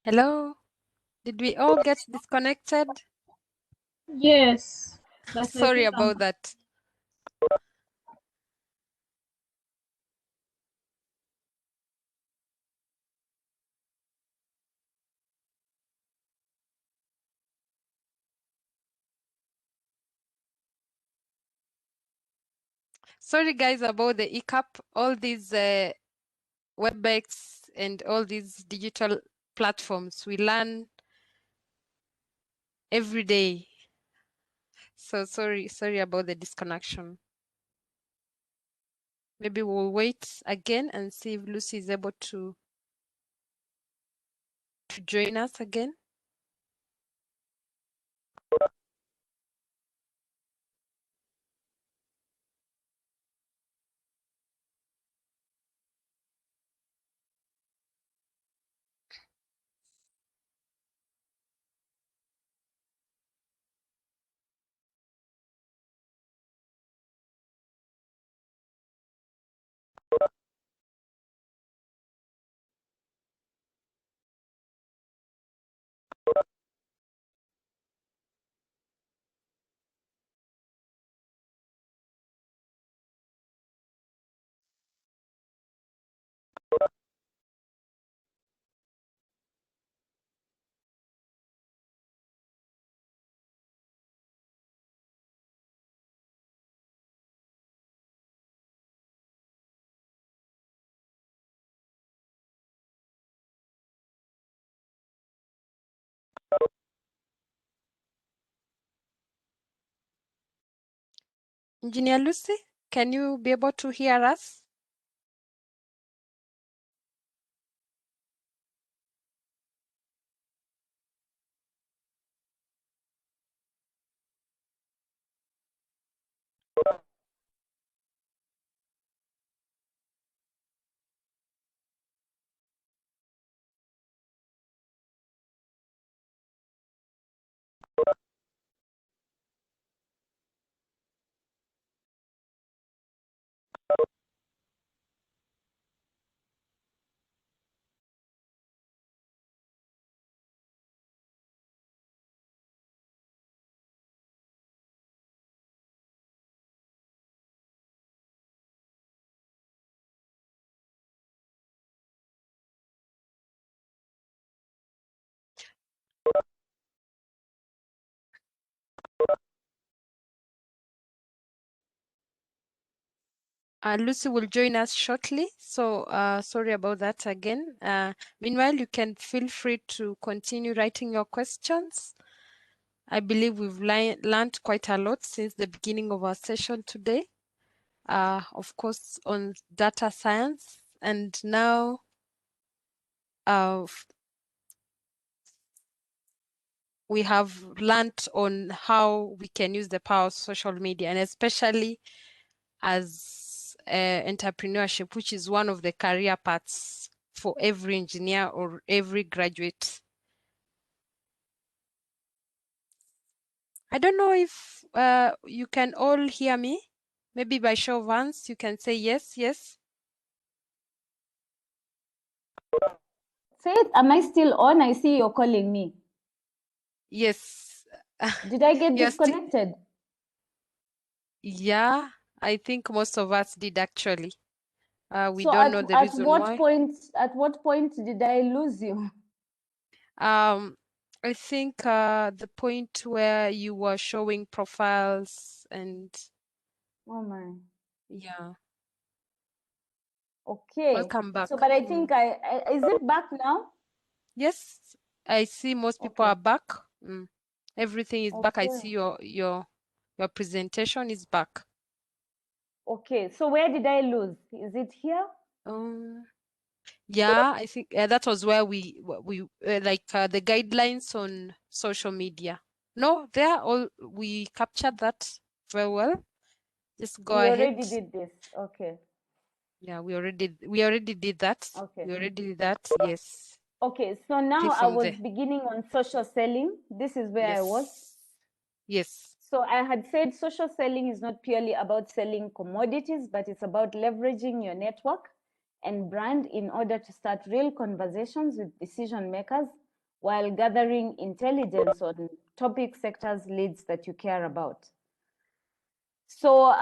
Hello? Did we all get disconnected? Yes. But Sorry about that. Sorry guys about the hiccup. All these WebEx and all these digital platforms we learn every day. So sorry about the disconnection. Maybe we'll wait again and see if Lucy is able to join us again. Engineer Lucy, can you be able to hear us? Lucy will join us shortly, so sorry about that again. Meanwhile, you can feel free to continue writing your questions. I believe we've learned quite a lot since the beginning of our session today, of course, on data science. And now we have learned on how we can use the power of social media, and especially as entrepreneurship, which is one of the career paths for every engineer or every graduate. I don't know if you can all hear me. Maybe by show of hands, you can say yes, yes. Faith, am I still on? I see you're calling me. Yes. Did I get disconnected? Yeah, I think most of us did actually. We So don't know the reason why. At what point did I lose you? I think the point where you were showing profiles and Oh my. yeah. Okay. Welcome back. So, but I think is it back now? Yes, I see most people Okay. are back. Everything is back. I Okay. see your presentation is back. Okay. So where did I lose? Is it here? Yeah, I think that was where we like the guidelines on social media. No, there all we captured that very well. Just go ahead. We already did this. Okay. Yeah, we already did that. Okay. We already did that. Yes. Okay, so now Take I from was there. beginning on social selling. This is where I was. Yes. Yes. So I had said social selling is not purely about selling commodities, but it's about leveraging your network and brand in order to start real conversations with decision makers while gathering intelligence on topic sectors leads that you care about. So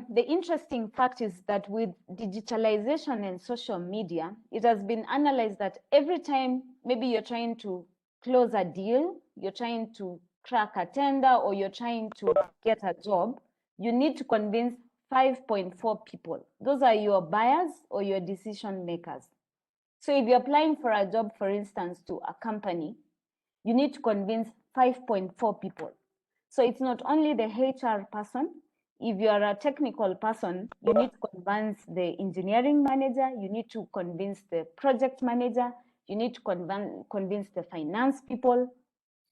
the interesting fact is that with digitalization and social media, it has been analyzed that every time maybe you're trying to close a deal, you're trying to crack a tender, or you're trying to get a job, you need to convince 5.4 people. Those are your buyers or your decision makers. So if you're applying for a job, for instance, to a company, you need to convince 5.4 people. So it's not only the HR person. If you are a technical person, you need to convince the engineering manager, you need to convince the project manager, you need to convince the finance people,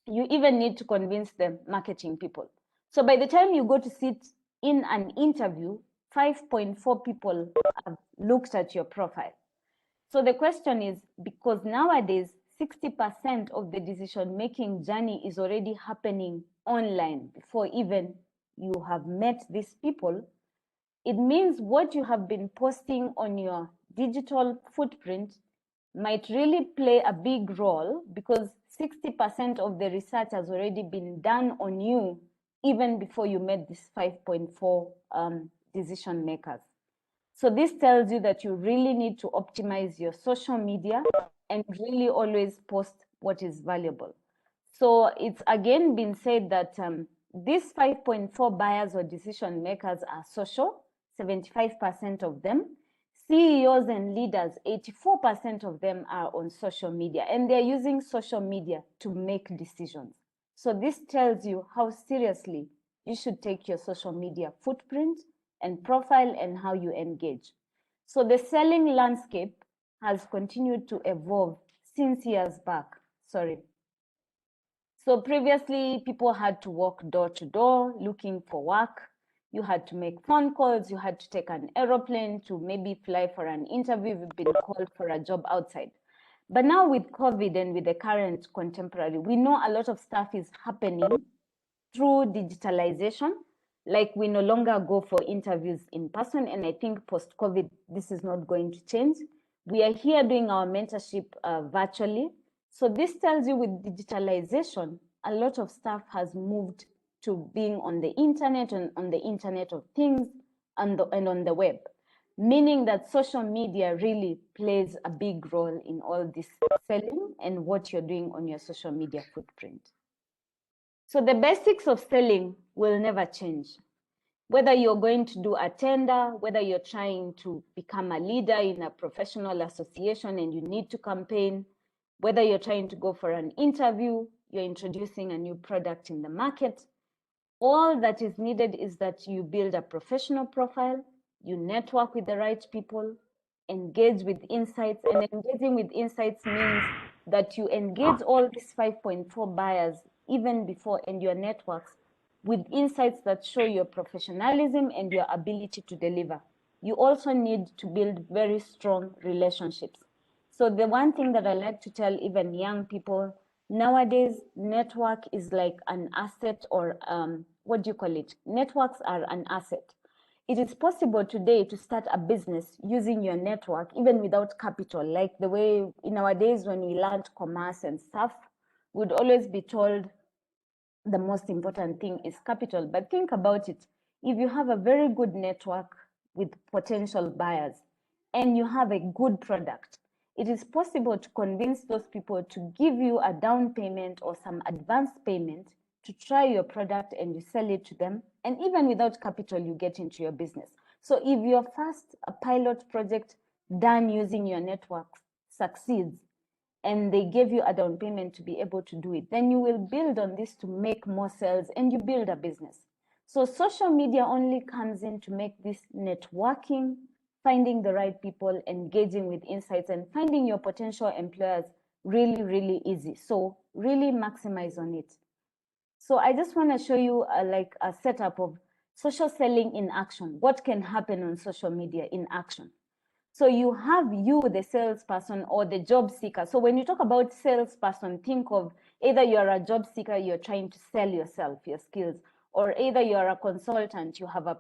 you even need to convince the marketing people. So by the time you go to sit in an interview, 5.4 people have looked at your profile. So the question is, because nowadays 60% of the decision-making journey is already happening online before even you have met these people, it means what you have been posting on your digital footprint might really play a big role, because 60% of the research has already been done on you even before you met these 5.4 decision makers. So this tells you that you really need to optimize your social media and really always post what is valuable. So it's again been said that these 5.4 buyers or decision makers are social, 75% of them. CEOs and leaders, 84% of them are on social media, and they're using social media to make decisions. So this tells you how seriously you should take your social media footprint and profile and how you engage. So the selling landscape has continued to evolve since years back. Sorry. So previously, people had to walk door to door looking for work. You had to make phone calls. You had to take an aeroplane to maybe fly for an interview if you've been called for a job outside. But now with COVID and with the current contemporary, we know a lot of stuff is happening through digitalization. Like, we no longer go for interviews in person, and I think post-COVID, this is not going to change. We are here doing our mentorship virtually. So this tells you with digitalization, a lot of stuff has moved to being on the internet and on the Internet of Things and on the web, meaning that social media really plays a big role in all this selling and what you're doing on your social media footprint. So the basics of selling will never change. Whether you're going to do a tender, whether you're trying to become a leader in a professional association and you need to campaign, whether you're trying to go for an interview, you're introducing a new product in the market, all that is needed is that you build a professional profile, you network with the right people, engage with insights. And engaging with insights means that you engage all these 5.4 buyers even before, and your networks, with insights that show your professionalism and your ability to deliver. You also need to build very strong relationships. So the one thing that I like to tell even young people nowadays, network is like an asset, or what do you call it? Networks are an asset. It is possible today to start a business using your network, even without capital. Like the way in our days when we learned commerce and stuff, we'd always be told the most important thing is capital. But think about it. If you have a very good network with potential buyers and you have a good product, it is possible to convince those people to give you a down payment or some advance payment to try your product, and you sell it to them. And even without capital, you get into your business. So if your first pilot project done using your network succeeds, and they gave you a down payment to be able to do it, then you will build on this to make more sales and you build a business. So social media only comes in to make this networking, finding the right people, engaging with insights, and finding your potential employers really, really easy. So really maximize on it. So I just want to show you like a setup of social selling in action. What can happen on social media in action? So you have you, the salesperson or the job seeker. So when you talk about salesperson, think of either you're a job seeker, you're trying to sell yourself, your skills, or either you're a consultant, you have a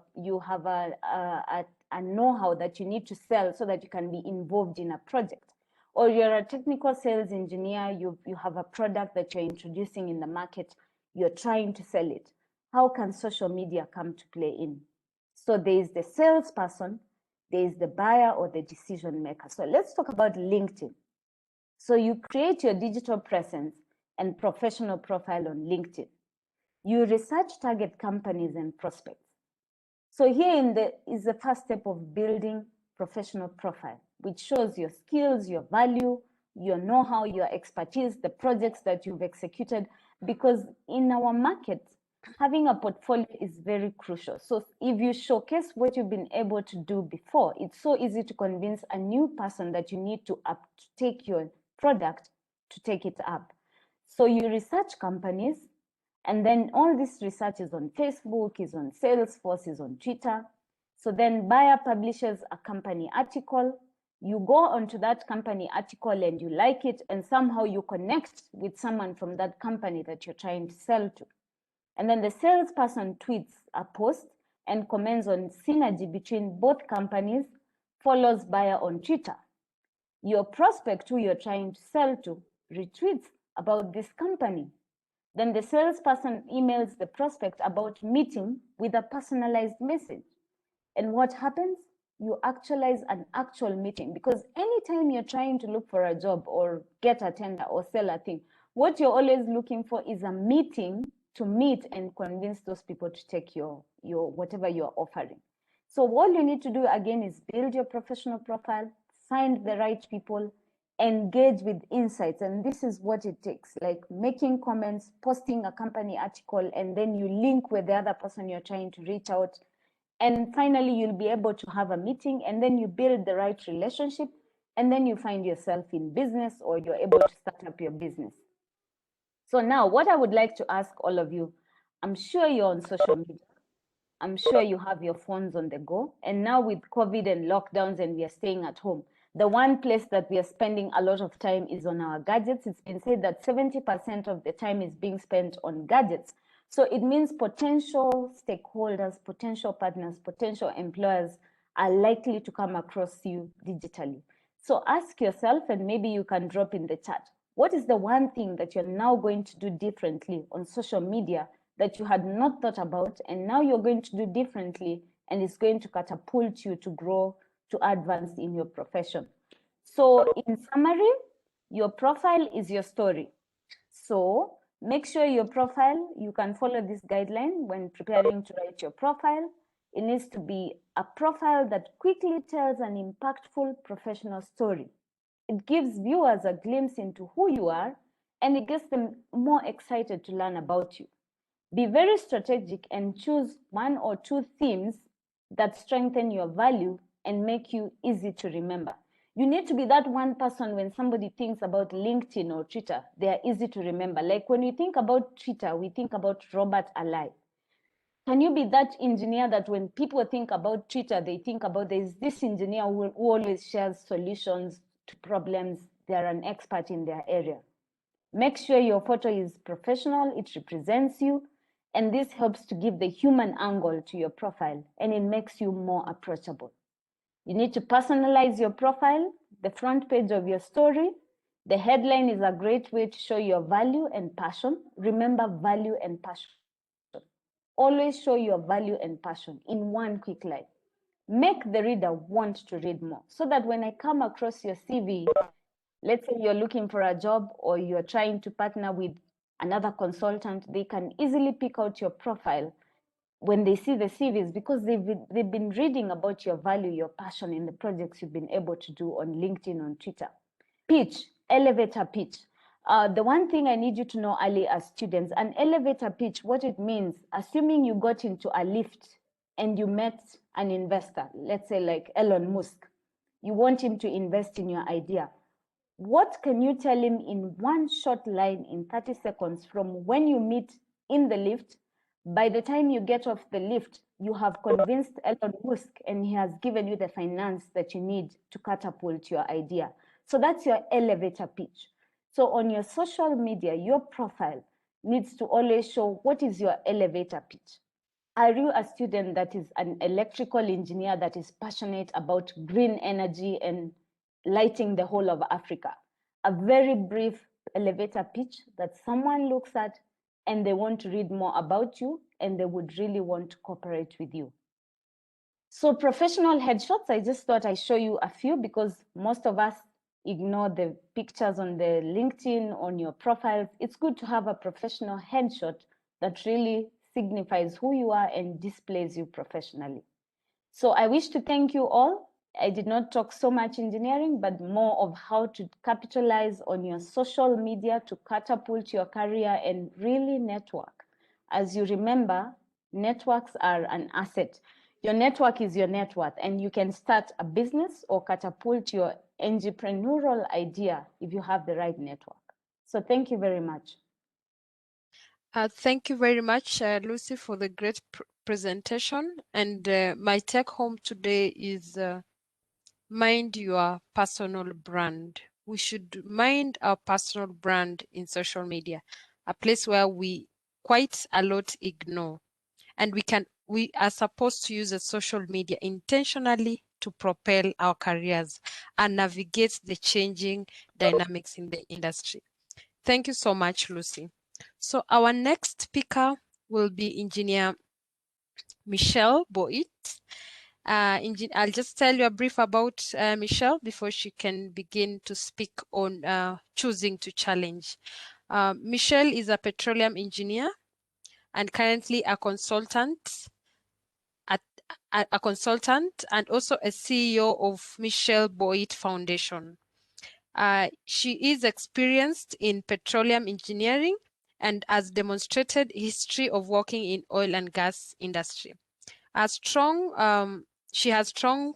know-how that you need to sell so that you can be involved in a project. Or you're a technical sales engineer, you have a product that you're introducing in the market, you're trying to sell it. How can social media come to play in? So there is the salesperson, there is the buyer or the decision maker. So let's talk about LinkedIn. So you create your digital presence and professional profile on LinkedIn. You research target companies and prospects. So here is the first step of building professional profile, which shows your skills, your value, your know-how, your expertise, the projects that you've executed. Because in our market, having a portfolio is very crucial. So if you showcase what you've been able to do before, it's so easy to convince a new person that you need to take your product to take it up. So you research companies, and then all this research is on Facebook, is on Salesforce, is on Twitter. So then buyer publishes a company article. You go onto that company article and you like it, and somehow you connect with someone from that company that you're trying to sell to. And then the salesperson tweets a post and comments on synergy between both companies, follows buyer on Twitter. Your prospect who you're trying to sell to retweets about this company. Then the salesperson emails the prospect about meeting with a personalized message. And what happens? You actualize an actual meeting, because anytime you're trying to look for a job or get a tender or sell a thing, what you're always looking for is a meeting to meet and convince those people to take your whatever you're offering. So all you need to do again is build your professional profile, find the right people, engage with insights. And this is what it takes, like making comments, posting a company article, and then you link with the other person you're trying to reach out. And finally, you'll be able to have a meeting, and then you build the right relationship, and then you find yourself in business, or you're able to start up your business. So now what I would like to ask all of you, I'm sure you're on social media. I'm sure you have your phones on the go. And now with COVID and lockdowns and we are staying at home, the one place that we are spending a lot of time is on our gadgets. It's been said that 70% of the time is being spent on gadgets. So it means potential stakeholders, potential partners, potential employers are likely to come across you digitally. So ask yourself, and maybe you can drop in the chat, what is the one thing that you're now going to do differently on social media that you had not thought about, and now you're going to do differently, and it's going to catapult you to grow, to advance in your profession? So in summary, your profile is your story. So make sure your profile, you can follow this guideline when preparing to write your profile. It needs to be a profile that quickly tells an impactful professional story. It gives viewers a glimpse into who you are, and it gets them more excited to learn about you. Be very strategic and choose one or two themes that strengthen your value and make you easy to remember. You need to be that one person when somebody thinks about LinkedIn or Twitter, they are easy to remember. Like when we think about Twitter, we think about Robert Alai. Can you be that engineer that when people think about Twitter, they think about there's this engineer who always shares solutions to problems. They're an expert in their area. Make sure your photo is professional, it represents you, and this helps to give the human angle to your profile, and it makes you more approachable. You need to personalize your profile, the front page of your story. The headline is a great way to show your value and passion. Remember, value and passion. Always show your value and passion in one quick line. Make the reader want to read more, so that when I come across your CV, let's say you're looking for a job or you're trying to partner with another consultant, they can easily pick out your profile when they see the CVs, because they've been reading about your value, your passion in the projects you've been able to do on LinkedIn, on Twitter. Pitch, elevator pitch. The one thing I need you to know early as students, an elevator pitch, what it means, assuming you got into a lift and you met an investor, let's say like Elon Musk, you want him to invest in your idea. What can you tell him in one short line in 30 seconds from when you meet in the lift, by the time you get off the lift, you have convinced Elon Musk and he has given you the finance that you need to catapult your idea. So that's your elevator pitch. So on your social media, your profile needs to always show what is your elevator pitch. Are you a student that is an electrical engineer that is passionate about green energy and lighting the whole of Africa? A very brief elevator pitch that someone looks at and they want to read more about you and they would really want to cooperate with you. So professional headshots, I just thought I show you a few because most of us ignore the pictures on the LinkedIn, on your profiles. It's good to have a professional headshot that really signifies who you are and displays you professionally. So I wish to thank you all. I did not talk so much engineering, but more of how to capitalize on your social media to catapult your career and really network. As you remember, networks are an asset. Your network is your net worth, and you can start a business or catapult your entrepreneurial idea if you have the right network. So thank you very much. Thank you very much, Lucy, for the great presentation. And my take home today is mind your personal brand. We should mind our personal brand in social media, a place where we quite a lot ignore. And we are supposed to use the social media intentionally to propel our careers and navigate the changing dynamics in the industry. Thank you so much, Lucy. So our next speaker will be Engineer Michelle Boit. I'll just tell you a brief about Michelle before she can begin to speak on choosing to challenge. Michelle is a petroleum engineer and currently a consultant at a consultant and also a CEO of Michelle Boit Foundation. She is experienced in petroleum engineering and has demonstrated history of working in oil and gas industry. She has strong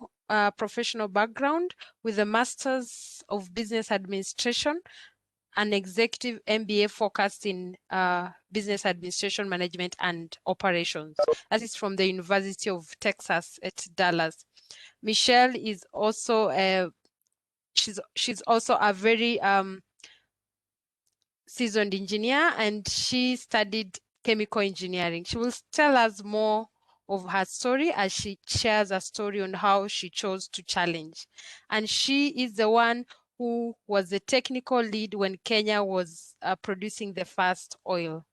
professional background with a Master's of Business Administration and Executive MBA focused in Business Administration Management and Operations. That is from the University of Texas at Dallas. Michelle is also she's also a very seasoned engineer, and she studied chemical engineering. She will tell us more of her story as she shares a story on how she chose to challenge. And she is the one who was the technical lead when Kenya was producing the first oil.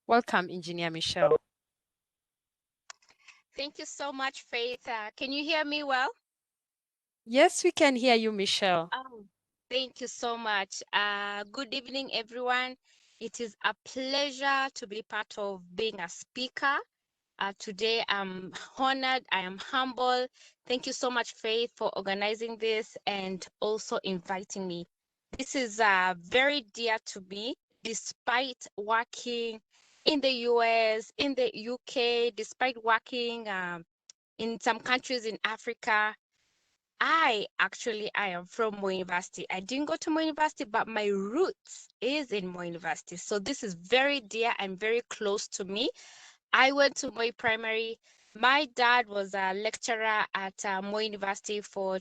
Welcome, Engineer Michelle. Thank you so much, Faith. Can you hear me well? Yes, we can hear you, Michelle. Oh, thank you so much. Good evening, everyone. It is a pleasure to be part of being a speaker. Today, I'm honored. I am humble. Thank you so much, Faith, for organizing this and also inviting me. This is very dear to me, despite working in the US, in the UK, despite working in some countries in Africa. I am from Moi University. I didn't go to Moi University, but my roots is in Moi University. So this is very dear and very close to me. I went to Moi Primary. My dad was a lecturer at Moi University for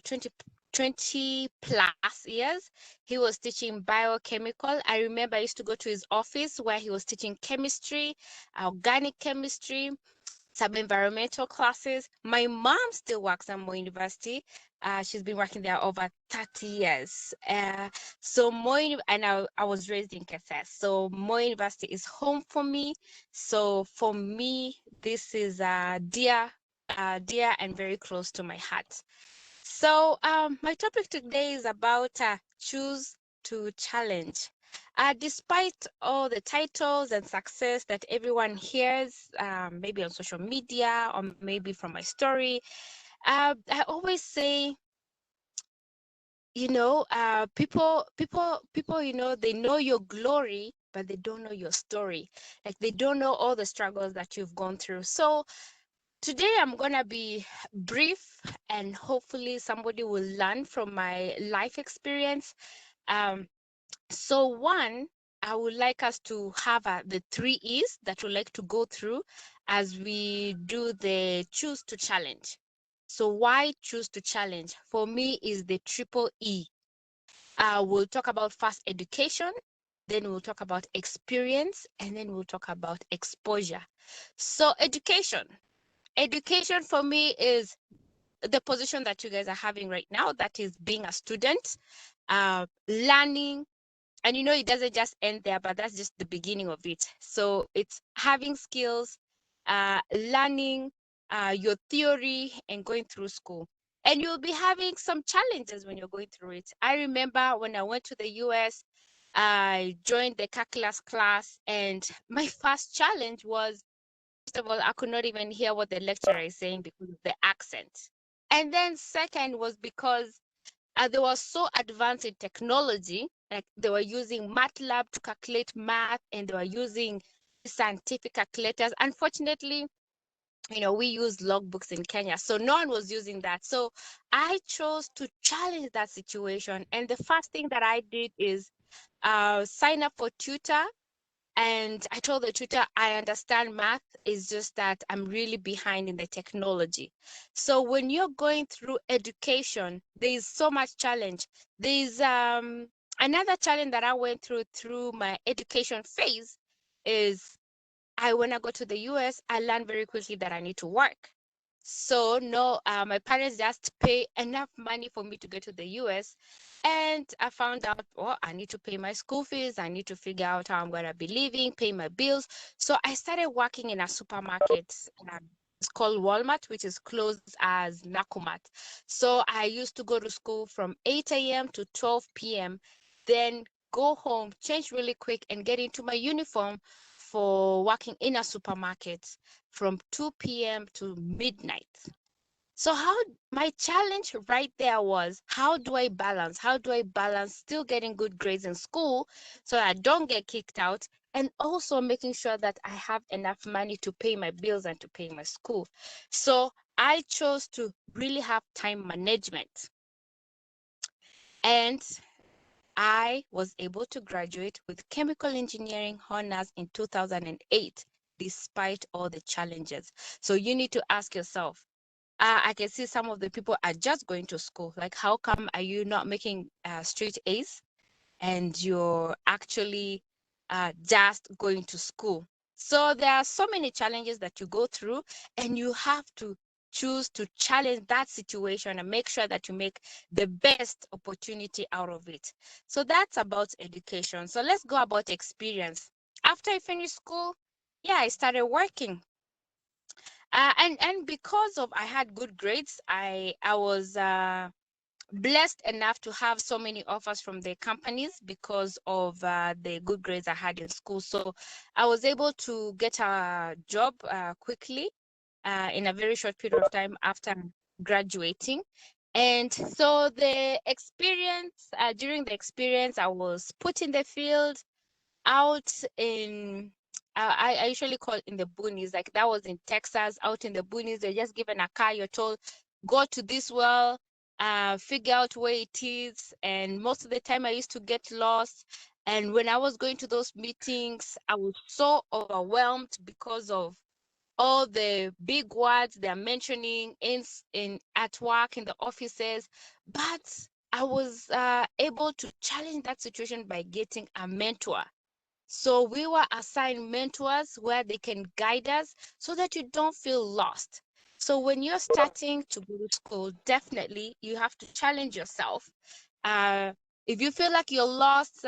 20 plus years. He was teaching biochemical. I remember I used to go to his office where he was teaching chemistry, organic chemistry, some environmental classes. My mom still works at Moi University. She's been working there over 30 years. So I was raised in KSS. So Moi University is home for me. So for me, this is dear and very close to my heart. So my topic today is about choose to challenge. Despite all the titles and success that everyone hears, maybe on social media or maybe from my story, I always say, people, they know your glory, but they don't know your story. Like they don't know all the struggles that you've gone through. So today I'm gonna be brief, and hopefully somebody will learn from my life experience. So one, I would like us to have the 3 E's that we like to go through as we do the choose to challenge. So why choose to challenge? For me is the triple E. We'll talk about first education, then we'll talk about experience, and then we'll talk about exposure. So education for me is the position that you guys are having right now, that is being a student, learning. And it doesn't just end there, but that's just the beginning of it. So it's having skills, learning your theory, and going through school. And you'll be having some challenges when you're going through it. I remember when I went to the US, I joined the calculus class, and my first challenge was, first of all, I could not even hear what the lecturer is saying because of the accent. And then second was because they were so advanced in technology, like they were using MATLAB to calculate math, and they were using scientific calculators. Unfortunately, we use logbooks in Kenya, so no one was using that. So I chose to challenge that situation. And the first thing that I did is sign up for tutor. And I told the tutor, I understand math, is just that I'm really behind in the technology. So when you're going through education, there is so much challenge. There's another challenge that I went through my education phase is when I go to the US, I learned very quickly that I need to work. So no, my parents just pay enough money for me to go to the US. And I found out, I need to pay my school fees. I need to figure out how I'm going to be living, pay my bills. So I started working in a supermarket. It's called Walmart, which is closed as Nakumat. So I used to go to school from 8 a.m. to 12 p.m., then go home, change really quick, and get into my uniform for working in a supermarket from 2 p.m. to midnight. So my challenge right there was, how do I balance? How do I balance still getting good grades in school so I don't get kicked out, and also making sure that I have enough money to pay my bills and to pay my school? So I chose to really have time management. And I was able to graduate with chemical engineering honors in 2008, despite all the challenges. So you need to ask yourself, I can see some of the people are just going to school. Like, how come are you not making straight A's and you're actually just going to school? So there are so many challenges that you go through, and you have to choose to challenge that situation and make sure that you make the best opportunity out of it. So that's about education. So let's go about experience. After I finished school, I started working. And because of I had good grades, I was blessed enough to have so many offers from the companies because of the good grades I had in school. So I was able to get a job quickly in a very short period of time after graduating. And so the experience, during the experience, I was put in the field out in I usually call it in the boonies, like that was in Texas, out in the boonies. They're just given a car, you're told, go to this well, figure out where it is. And most of the time I used to get lost. And when I was going to those meetings, I was so overwhelmed because of all the big words they're mentioning in at work, in the offices. But I was able to challenge that situation by getting a mentor. So we were assigned mentors where they can guide us so that you don't feel lost. So when you're starting to go to school, definitely you have to challenge yourself. If you feel like you're lost,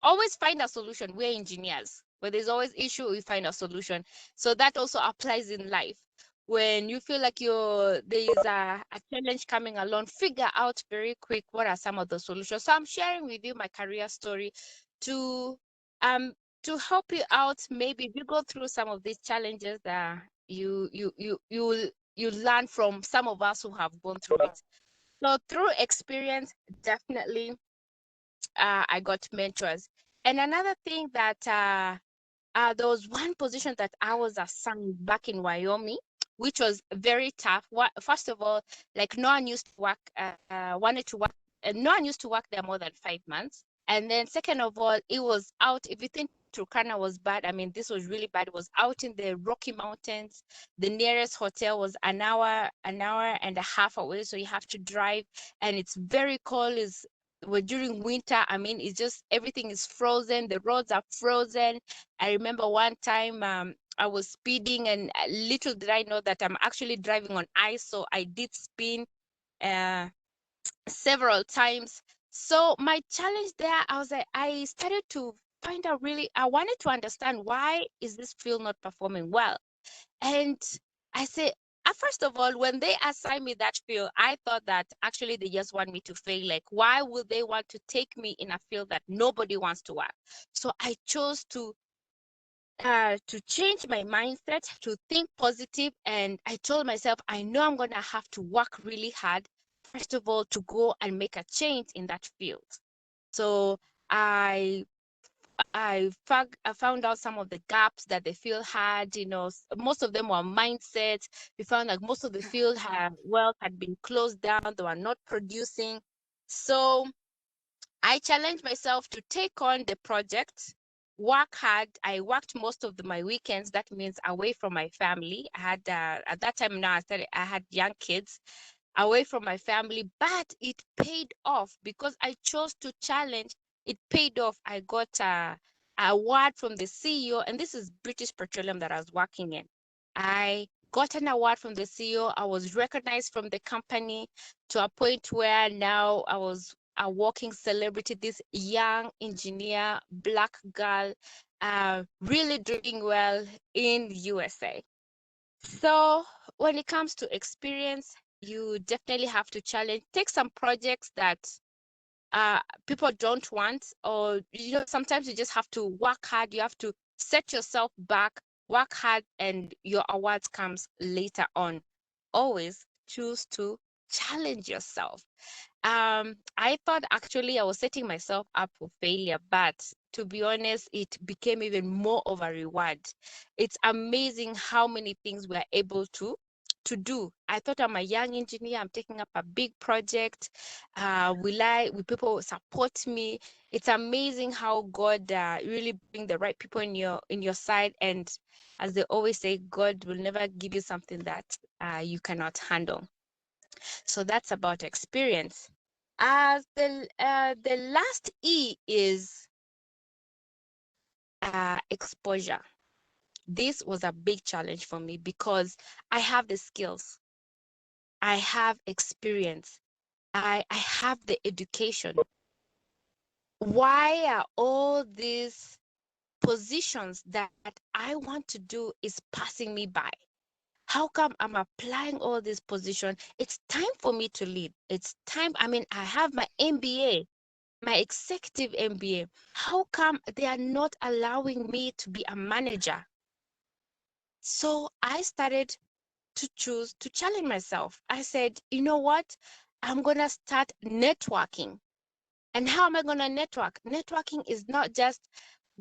always find a solution. We're engineers. Where there's always issue, we find a solution. So that also applies in life. When you feel like there's a challenge coming along, figure out very quick what are some of the solutions. So I'm sharing with you my career story to um to help you out. Maybe if you go through some of these challenges, you learn from some of us who have gone through it. So through experience, definitely I got mentors. And another thing that there was one position that I was assigned back in Wyoming, which was very tough. First of all, like no one used to work, wanted to work, no one used to work there more than 5 months. And then second of all, it was out. If you think Turkana was bad. I mean, this was really bad. It was out in the Rocky Mountains. The nearest hotel was an hour and a half away. So you have to drive, and it's very cold. Well, during winter, I mean, it's just everything is frozen. The roads are frozen. I remember one time I was speeding, and little did I know that I'm actually driving on ice. So I did spin several times. So my challenge there, I started to find out really, I wanted to understand why is this field not performing well? And I say, first of all, when they assigned me that field, I thought that actually they just want me to fail. Like, why would they want to take me in a field that nobody wants to work? So I chose to change my mindset, to think positive, and I told myself, I know I'm gonna have to work really hard, first of all, to go and make a change in that field. So I I found out some of the gaps that the field had. You know, most of them were mindsets. We found like most of the field had been closed down. They were not producing. So I challenged myself to take on the project, work hard. I worked most of my weekends. That means away from my family. I had at that time now I had young kids away from my family, but it paid off because I chose to challenge. It paid off. I got a award from the CEO, and this is British Petroleum that I was working in. I got an award from the CEO. I was recognized from the company to a point where now I was a walking celebrity, this young engineer, black girl, really doing well in USA. So when it comes to experience, you definitely have to take some projects that people don't want, or sometimes you just have to work hard. You have to set yourself back, work hard, and your awards comes later on. Always choose to challenge yourself. I thought actually I was setting myself up for failure, but to be honest, it became even more of a reward. It's amazing how many things we're able to do. I thought I'm a young engineer, I'm taking up a big project. Will people support me? It's amazing how God really bring the right people in your side. And as they always say, God will never give you something that you cannot handle. So that's about experience. As the last E is exposure. This was a big challenge for me because I have the skills, I have experience, I have the education. Why are all these positions that I want to do is passing me by? How come I'm applying all these positions? It's time for me to lead. It's time. I mean, I have my MBA, my executive MBA. How come they are not allowing me to be a manager? So I started to choose to challenge myself. I said, you know what? I'm going to start networking. And how am I going to network? Networking is not just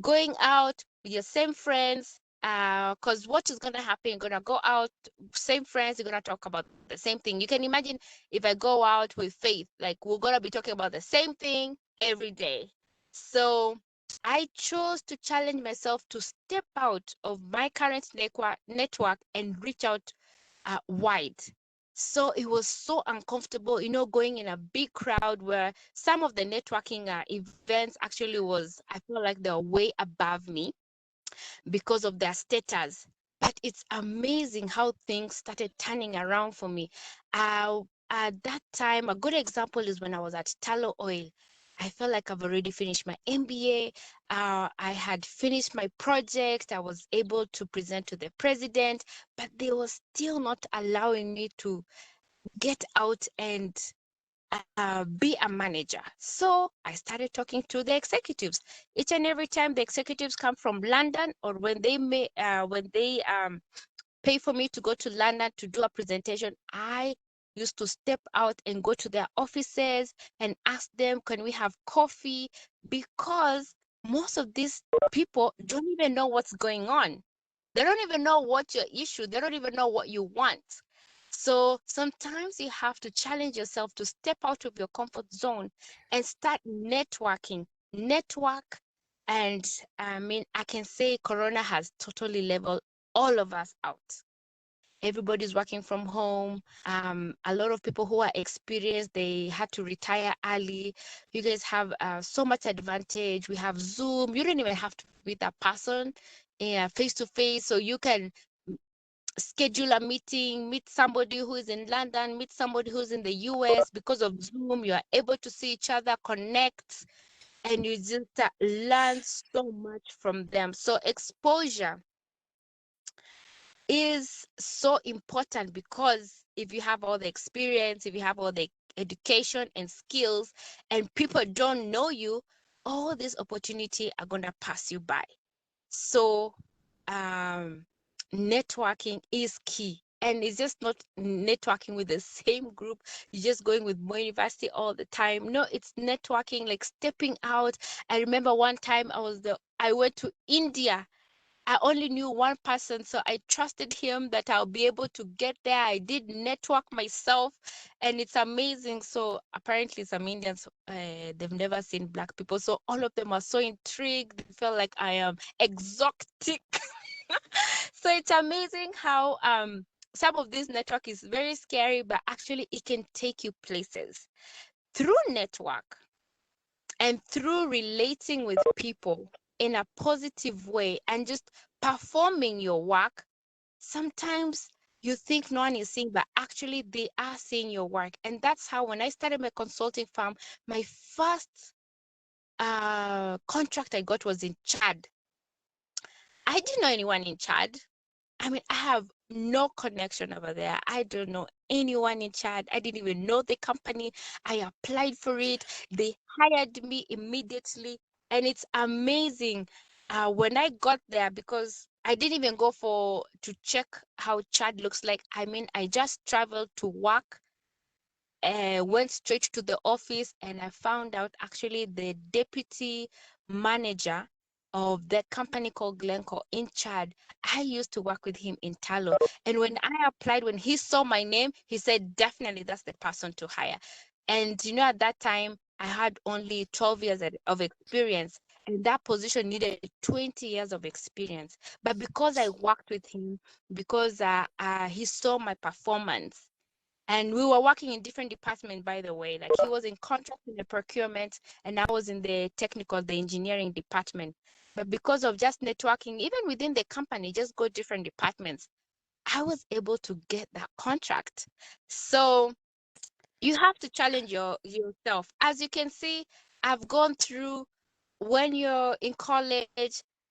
going out with your same friends, because what is going to happen, you're going to go out, same friends, you're going to talk about the same thing. You can imagine if I go out with Faith, like we're going to be talking about the same thing every day. So I chose to challenge myself to step out of my current network and reach out wide. So it was so uncomfortable, going in a big crowd where some of the networking events actually I feel like they were way above me because of their status. But it's amazing how things started turning around for me. At that time, a good example is when I was at Tallow Oil. I felt like I've already finished my MBA. I had finished my project. I was able to present to the president, but they were still not allowing me to get out and be a manager. So I started talking to the executives. Each and every time the executives come from London, or when they pay for me to go to London to do a presentation, I used to step out and go to their offices and ask them, can we have coffee? Because most of these people don't even know what's going on. They don't even know what your issue, they don't even know what you want. So sometimes you have to challenge yourself to step out of your comfort zone and start networking. Network, And I mean, I can say Corona has totally leveled all of us out. Everybody's working from home. A lot of people who are experienced, they had to retire early. You guys have so much advantage. We have Zoom. You don't even have to meet that person face to face. So you can schedule a meeting, meet somebody who is in London, meet somebody who's in the US. Because of Zoom, you are able to see each other, connect, and you just learn so much from them. So exposure is so important, because if you have all the experience, if you have all the education and skills, and people don't know you, all these opportunity are going to pass you by. So networking is key. And it's just not networking with the same group. You're just going with more university all the time. No, it's networking, like stepping out. I remember one time I went to India. I only knew one person, so I trusted him that I'll be able to get there. I did network myself, and it's amazing. So apparently, some Indians, they've never seen Black people, so all of them are so intrigued. They feel like I am exotic. So it's amazing how some of this network is very scary, but actually it can take you places through network. And through relating with people in a positive way and just performing your work, sometimes you think no one is seeing, but actually they are seeing your work. And that's how, when I started my consulting firm, my first contract I got was in Chad. I didn't know anyone in Chad. I mean, I have no connection over there. I don't know anyone in Chad. I didn't even know the company. I applied for it. They hired me immediately. And it's amazing when I got there, because I didn't even go to check how Chad looks like. I mean, I just traveled to work, went straight to the office, and I found out actually the deputy manager of the company called Glencore in Chad. I used to work with him in Talo. And when I applied, when he saw my name, he said, definitely that's the person to hire. And you know, at that time, I had only 12 years of experience, and that position needed 20 years of experience. But because I worked with him, because he saw my performance, and we were working in different departments, by the way. Like, he was in contract in the procurement, and I was in the technical, the engineering department. But because of just networking, even within the company, just go different departments, I was able to get that contract. So you have to challenge yourself. As you can see, I've gone through when you're in college,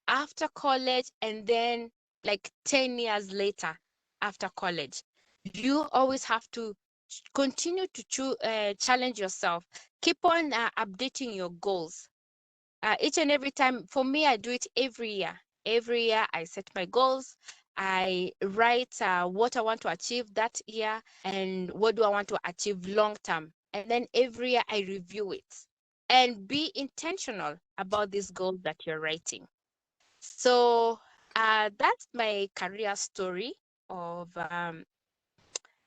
after college, and then like 10 years later after college. You always have to continue to challenge yourself. Keep on updating your goals. Each and every time, for me, I do it every year. Every year, I set my goals. I write what I want to achieve that year and what do I want to achieve long term. And then every year, I review it. And be intentional about these goals that you're writing. So that's my career story of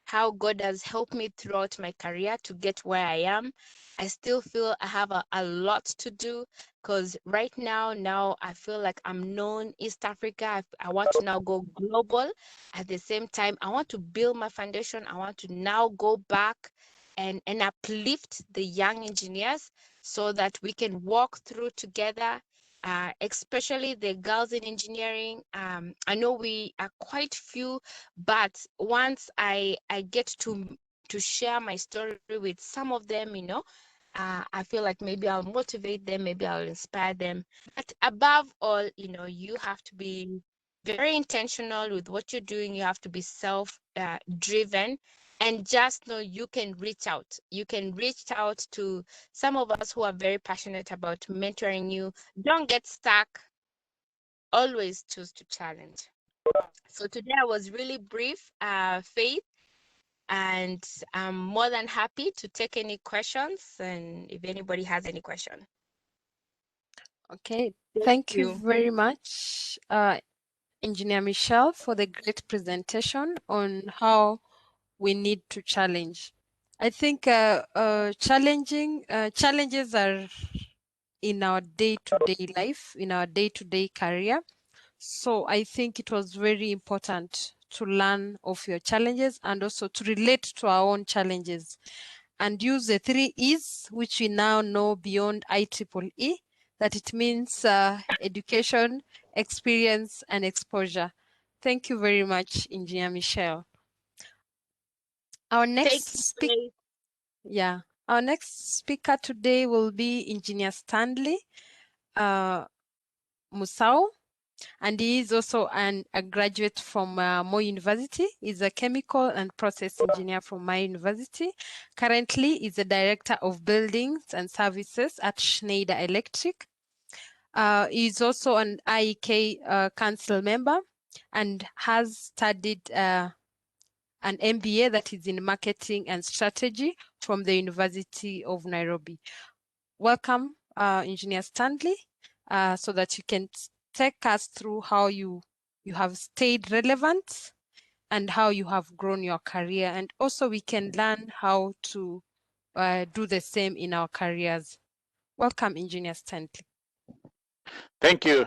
how God has helped me throughout my career to get where I am. I still feel I have a lot to do, because right now I feel like I'm known East Africa. I want to now go global. At the same time, I want to build my foundation. I want to now go back and uplift the young engineers so that we can walk through together, especially the girls in engineering. I know we are quite few, but once I get to share my story with some of them, I feel like maybe I'll motivate them, maybe I'll inspire them. But above all, you have to be very intentional with what you're doing. You have to be self driven, and just know you can reach out. You can reach out to some of us who are very passionate about mentoring you. Don't get stuck. Always choose to challenge. So today I was really brief, Faith, and I'm more than happy to take any questions, and if anybody has any question. Okay, thank you very much, Engineer Michelle, for the great presentation on how we need to challenge. I think challenges are in our day-to-day life, in our day-to-day career. So I think it was very important to learn of your challenges and also to relate to our own challenges and use the 3 E's, which we now know beyond IEEE, that it means education, experience, and exposure. Thank you very much, Engineer Michelle. Our next speaker, our next speaker today will be Engineer Stanley Musau, and he is also a graduate from Moi University. He's a chemical and process engineer from my university. Currently, he's the director of buildings and services at Schneider Electric. He's also an IEK council member and has studied an MBA that is in marketing and strategy from the University of Nairobi. Welcome, Engineer Stanley, so that you can take us through how you have stayed relevant and how you have grown your career, and also we can learn how to do the same in our careers. Welcome, Engineer Stanley. Thank you,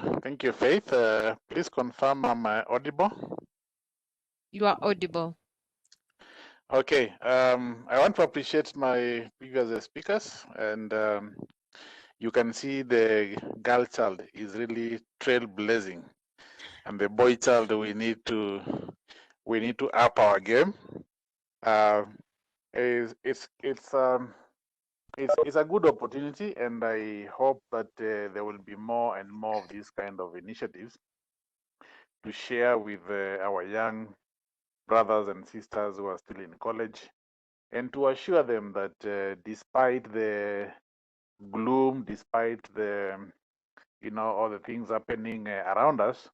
Faith. Please confirm I'm audible. You are audible. Okay, I want to appreciate my previous speakers, and you can see the girl child is really trailblazing, and the boy child we need to up our game. It's a good opportunity, and I hope that there will be more and more of these kind of initiatives to share with our young brothers and sisters who are still in college, and to assure them that despite the gloom, despite the all the things happening around us,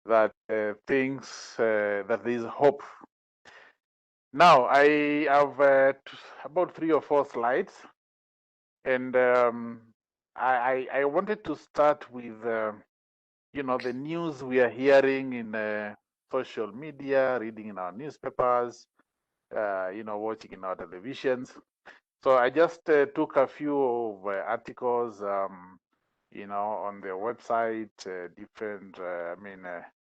that that there is hope. Now I have about 3 or 4 slides, and I wanted to start with the news we are hearing in social media, reading in our newspapers, watching in our televisions. So I just took a few of articles, on their website, different,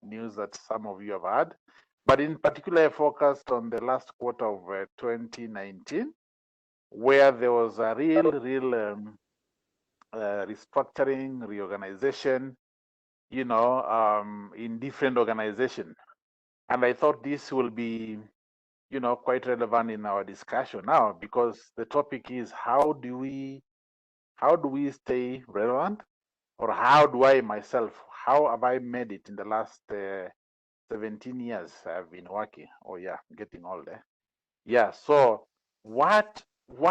news that some of you have had. But in particular, I focused on the last quarter of 2019, where there was a real restructuring, reorganization, in different organizations. And I thought this will be quite relevant in our discussion now, because the topic is how do we stay relevant, or how do I myself, how have I made it in the last 17 years I've been working? Oh yeah, getting older. Yeah, so what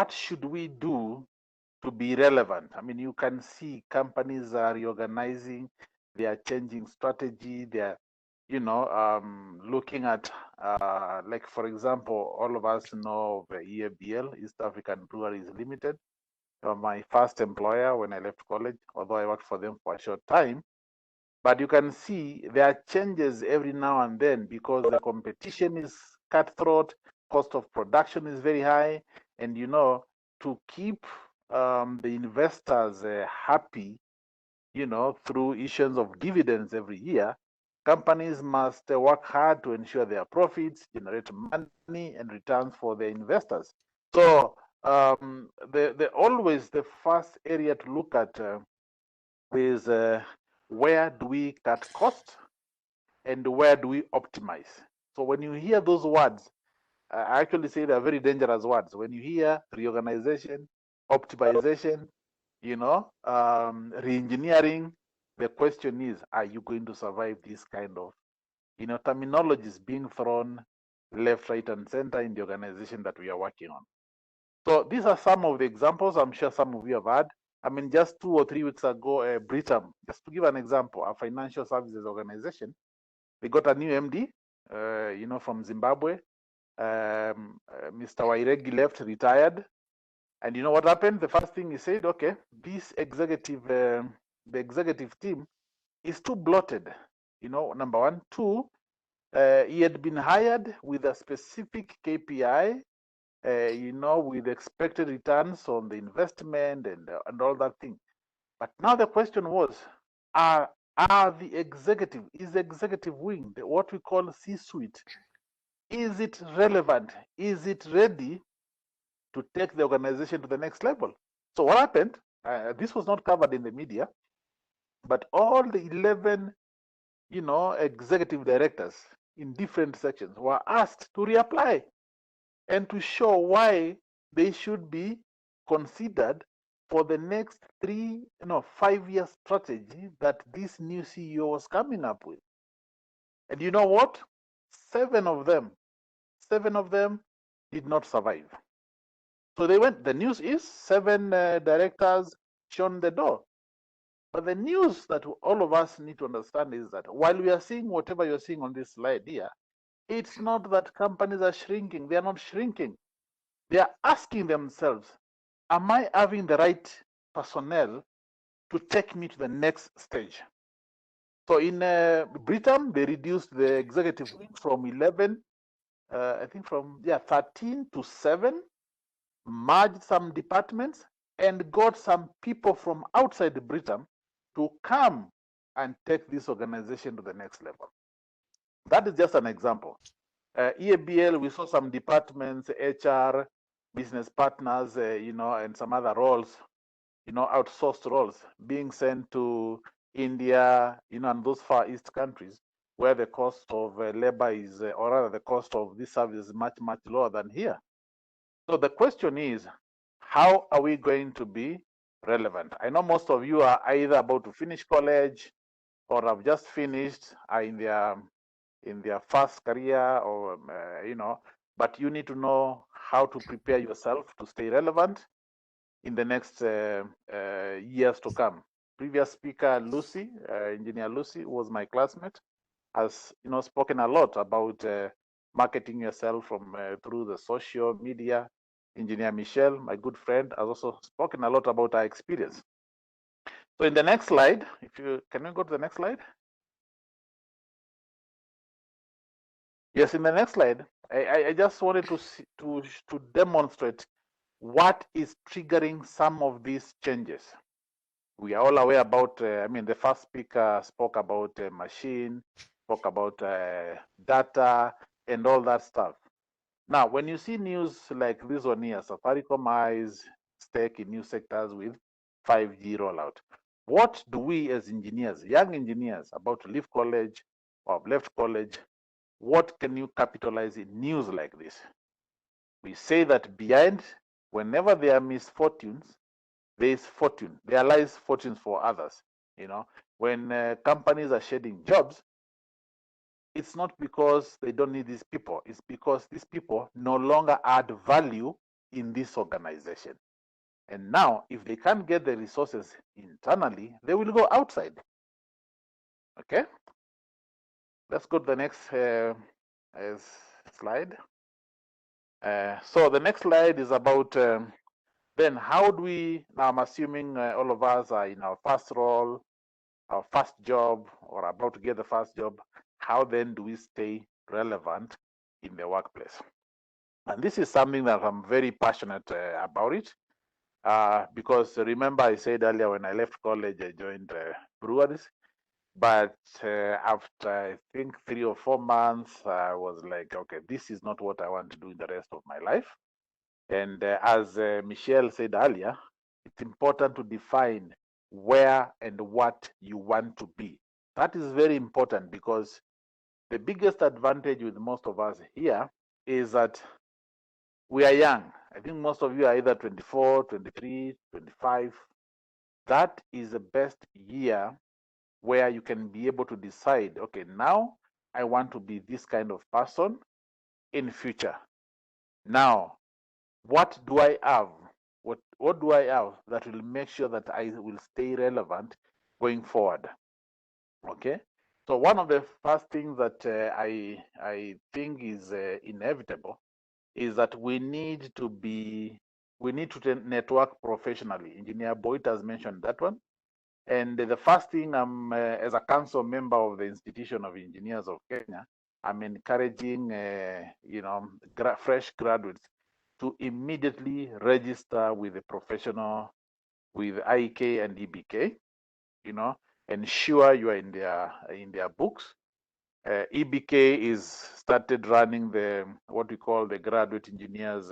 should we do to be relevant? I mean, you can see companies are reorganizing, they are changing strategy, they are looking at, like, for example, all of us know of EABL, East African Breweries Limited, my first employer when I left college, although I worked for them for a short time. But you can see there are changes every now and then because the competition is cutthroat, cost of production is very high, and to keep the investors happy, through issuance of dividends every year, companies must work hard to ensure their profits, generate money and returns for their investors. So always the first area to look at is where do we cut costs and where do we optimize. So when you hear those words, I actually say they're very dangerous words. When you hear reorganization, optimization, re-engineering, the question is, are you going to survive this kind of terminologies being thrown left, right, and center in the organization that we are working on? So these are some of the examples I'm sure some of you have had. I mean, just 2 or 3 weeks ago, Britam, just to give an example, a financial services organization, they got a new MD, from Zimbabwe. Mr. Wairegi left, retired. And you know what happened? The first thing he said, okay, this executive, the executive team is too bloated. Number one. Two, he had been hired with a specific KPI, with expected returns on the investment and all that thing. But now the question was, are the executive, is the executive wing, what we call C-suite, is it relevant? Is it ready to take the organization to the next level? So what happened, this was not covered in the media, but all the 11, executive directors in different sections were asked to reapply and to show why they should be considered for the next 5-year strategy that this new CEO was coming up with. And you know what? 7 of them did not survive. So they went, the news is 7 directors shown the door. But the news that all of us need to understand is that while we are seeing whatever you're seeing on this slide here, it's not that companies are shrinking. They are not shrinking. They are asking themselves, am I having the right personnel to take me to the next stage? So in Britain, they reduced the executive wing from 11, I think from 13 to 7, merged some departments, and got some people from outside Britain to come and take this organization to the next level. That is just an example. EABL, we saw some departments, HR, business partners, and some other roles, outsourced roles being sent to India, and those Far East countries where the cost of labor is, or rather the cost of this service is much, much lower than here. So the question is, how are we going to be relevant? I know most of you are either about to finish college or have just finished, are in their first career, or but you need to know how to prepare yourself to stay relevant in the next years to come. Previous speaker Lucy, engineer Lucy, who was my classmate, has spoken a lot about marketing yourself from through the social media. Engineer Michelle, my good friend, has also spoken a lot about our experience. So in the next slide, can you go to the next slide? Yes, in the next slide, I just wanted to demonstrate what is triggering some of these changes. We are all aware about, the first speaker spoke about machine, spoke about data and all that stuff. Now, when you see news like this one here, Safaricom eyes stake in new sectors with 5G rollout. What do we as engineers, young engineers about to leave college or have left college, what can you capitalize in news like this? We say that behind, whenever there are misfortunes, there is fortune. There lies fortunes for others. When companies are shedding jobs, it's not because they don't need these people. It's because these people no longer add value in this organization. And now, if they can't get the resources internally, they will go outside. Okay? Let's go to the next slide. So the next slide is about then how do we, now I'm assuming all of us are in our first role, our first job, or about to get the first job. How then do we stay relevant in the workplace? And this is something that I'm very passionate about it. Because remember, I said earlier when I left college, I joined breweries. But after I think 3 or 4 months, I was like, okay, this is not what I want to do in the rest of my life. And as Michelle said earlier, it's important to define where and what you want to be. That is very important, because the biggest advantage with most of us here is that we are young. I think most of you are either 24, 23, 25. That is the best year where you can be able to decide, okay, now I want to be this kind of person in future. Now, what do I have? What do I have that will make sure that I will stay relevant going forward? Okay. So one of the first things that I think is inevitable is that we need to network professionally. Engineer Boyd has mentioned that one. And the first thing, as a council member of the Institution of Engineers of Kenya, I'm encouraging fresh graduates to immediately register with a professional with IK and EBK, ensure you are in their books. EBK is started running what we call the graduate engineers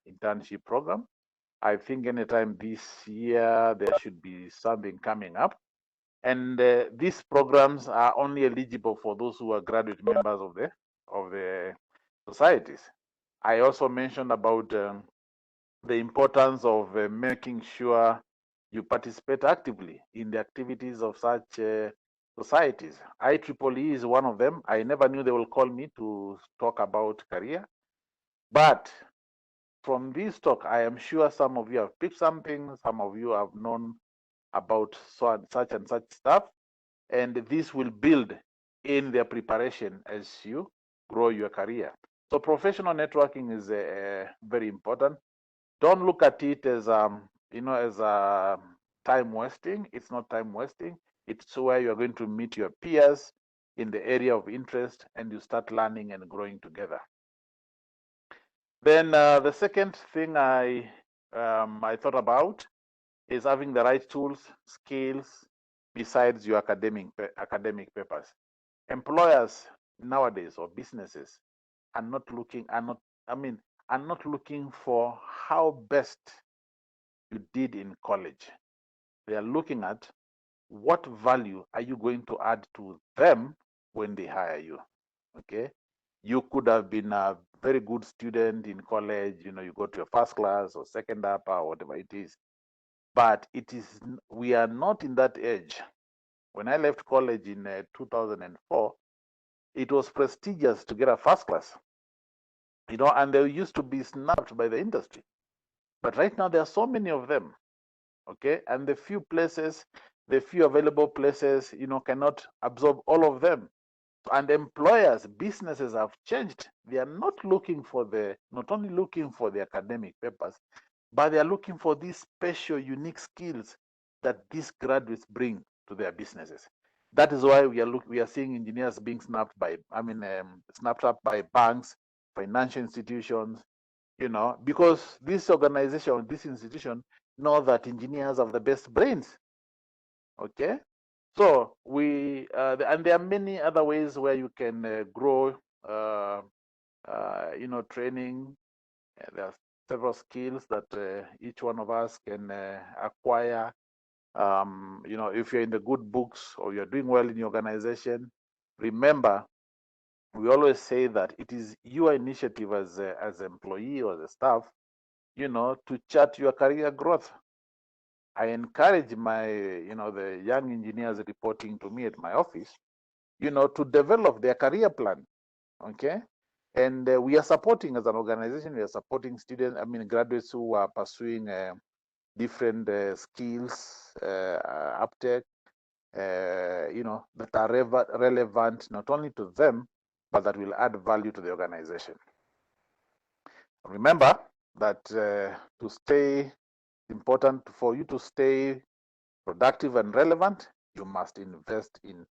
internship program. I think anytime this year there should be something coming up, and these programs are only eligible for those who are graduate members of the societies. I also mentioned about the importance of making sure you participate actively in the activities of such societies. IEEE is one of them. I never knew they will call me to talk about career, but from this talk, I am sure some of you have picked something, some of you have known about such and such stuff, and this will build in their preparation as you grow your career. So professional networking is very important. Don't look at it as as time wasting. It's not time wasting. It's where you're going to meet your peers in the area of interest, and you start learning and growing together. Then the second thing I thought about is having the right tools, skills, besides your academic papers. Employers nowadays or businesses are not looking for how best you did in college. They are looking at what value are you going to add to them when they hire you. Okay, you could have been a very good student in college, you go to your first class or second upper or whatever it is, but we are not in that age. When I left college in 2004, it was prestigious to get a first class, and they used to be snapped by the industry. But right now there are so many of them, okay, and the few available places, cannot absorb all of them. And employers, businesses have changed. They are not only looking for the academic papers, but they are looking for these special, unique skills that these graduates bring to their businesses. That is why we are seeing engineers being snapped up by banks, financial institutions, because this organization, this institution, know that engineers have the best brains. Okay, so and there are many other ways where you can grow. Training. There are several skills that each one of us can acquire. If you're in the good books or you're doing well in your organization, remember, we always say that it is your initiative as an employee or as a staff, to chart your career growth. I encourage the young engineers reporting to me at my office, to develop their career plan. Okay. And we are supporting, as an organization, we are supporting graduates who are pursuing different skills, uptake, that are relevant not only to them, but that will add value to the organization. Remember that to stay important for you to stay productive and relevant, you must invest in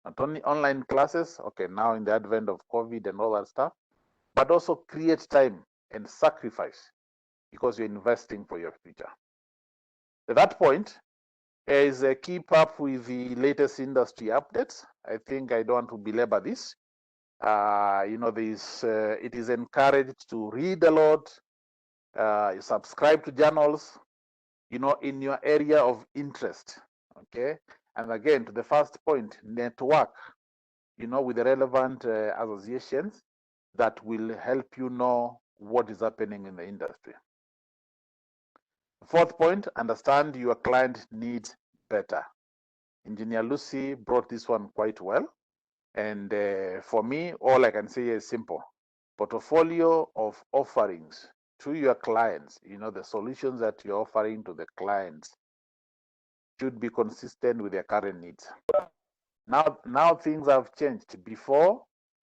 not only online classes, okay, now in the advent of COVID and all that stuff, but also create time and sacrifice, because you're investing for your future. At that point is keep up with the latest industry updates. I think I don't want to belabor this. It is encouraged to read a lot, subscribe to journals, in your area of interest. Okay, and again, to the first point, network, with the relevant associations that will help you know what is happening in the industry. Fourth point, understand your client needs better. Engineer Lucy brought this one quite well. And for me, all I can say is simple. Portfolio of offerings to your clients, the solutions that you're offering to the clients should be consistent with their current needs. Now things have changed. Before,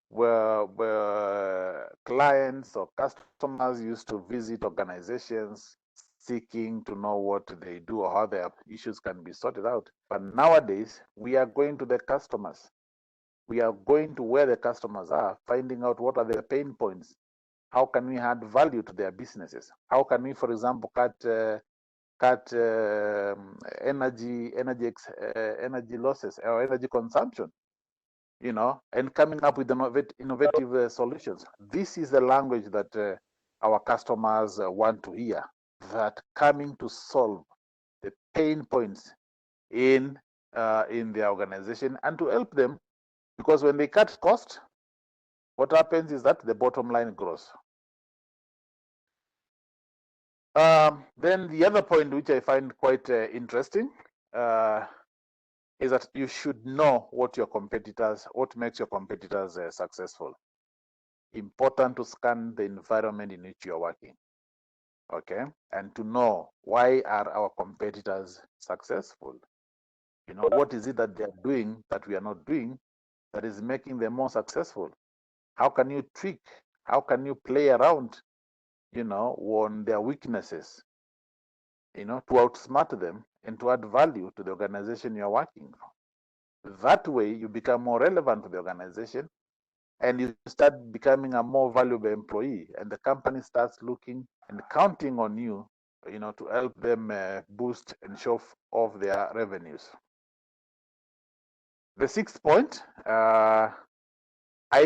where clients or customers used to visit organizations seeking to know what they do or how their issues can be sorted out. But nowadays, we are going to the customers. We are going to where the customers are, finding out what are their pain points. How can we add value to their businesses? How can we, for example, cut cut energy losses or energy consumption, and coming up with innovative solutions. This is the language that our customers want to hear, that coming to solve the pain points in their organization and to help them, because when they cut cost, what happens is that the bottom line grows. Then the other point, which I find quite interesting, is that you should know what makes your competitors successful. Important to scan the environment in which you're working, okay, and to know why are our competitors successful. What is it that they're doing that we are not doing that is making them more successful? How can you tweak? How can you play around, on their weaknesses, to outsmart them and to add value to the organization you're working for? That way, you become more relevant to the organization and you start becoming a more valuable employee, and the company starts looking and counting on you, to help them boost and show off their revenues. The sixth point, I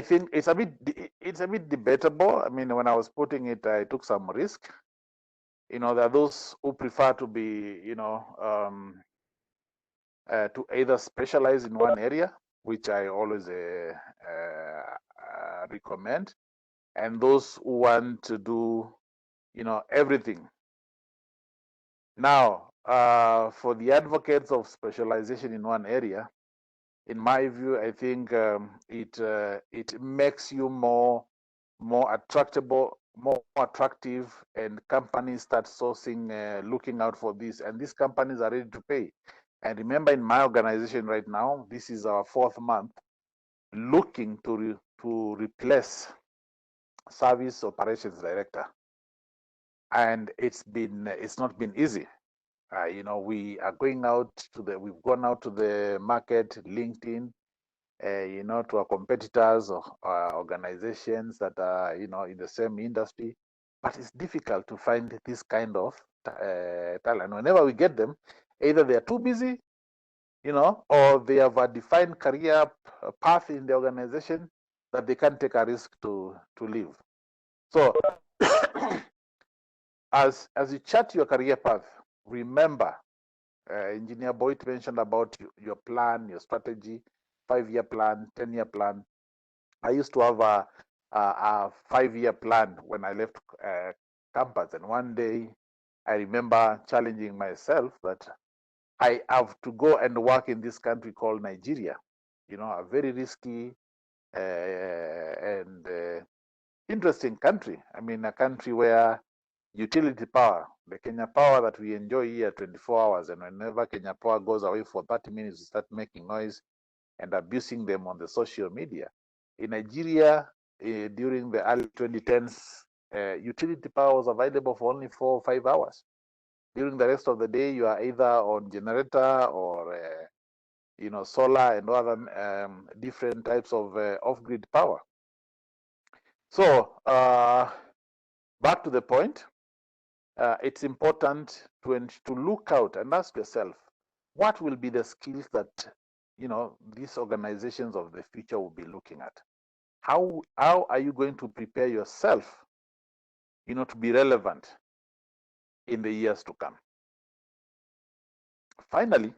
think it's a bit debatable. I mean, when I was putting it, I took some risk. There are those who prefer to be, to either specialize in one area, which I always recommend, and those who want to do, everything. Now, for the advocates of specialization in one area, in my view, I think it makes you more attractive, and companies start sourcing, looking out for this, and these companies are ready to pay. And remember, in my organization right now, this is our 4th month looking to replace service operations director, and it's not been easy. We are going out we've gone out to the market, LinkedIn, to our competitors or organizations that are, in the same industry, but it's difficult to find this kind of talent. Whenever we get them, either they are too busy, or they have a defined career path in the organization that they can't take a risk to leave. So as you chart your career path, remember, Engineer Boyd mentioned about your plan, your strategy, 5-year plan, 10-year plan. I used to have a 5-year plan when I left campus, and one day I remember challenging myself that I have to go and work in this country called Nigeria, a very risky and interesting country. I mean, a country where utility power, the Kenya power that we enjoy here 24 hours, and whenever Kenya power goes away for 30 minutes, we start making noise and abusing them on the social media. In Nigeria, during the early 2010s, utility power was available for only 4 or 5 hours. During the rest of the day, you are either on generator or solar and other different types of off-grid power. So back to the point, it's important to look out and ask yourself, what will be the skills that these organizations of the future will be looking at? How are you going to prepare yourself, to be relevant in the years to come? Finally,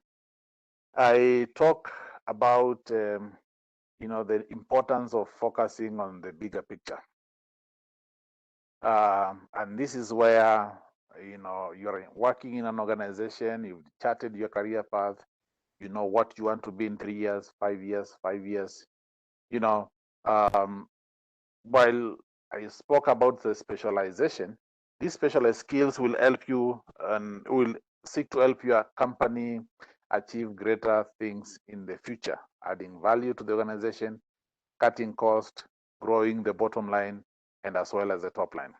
I talk about the importance of focusing on the bigger picture, and this is where you're working in an organization, you've charted your career path, you know what you want to be in 3 years, 5 years, 5 years. While I spoke about the specialization, these specialized skills will help you and will seek to help your company achieve greater things in the future, adding value to the organization, cutting cost, growing the bottom line, and as well as the top line.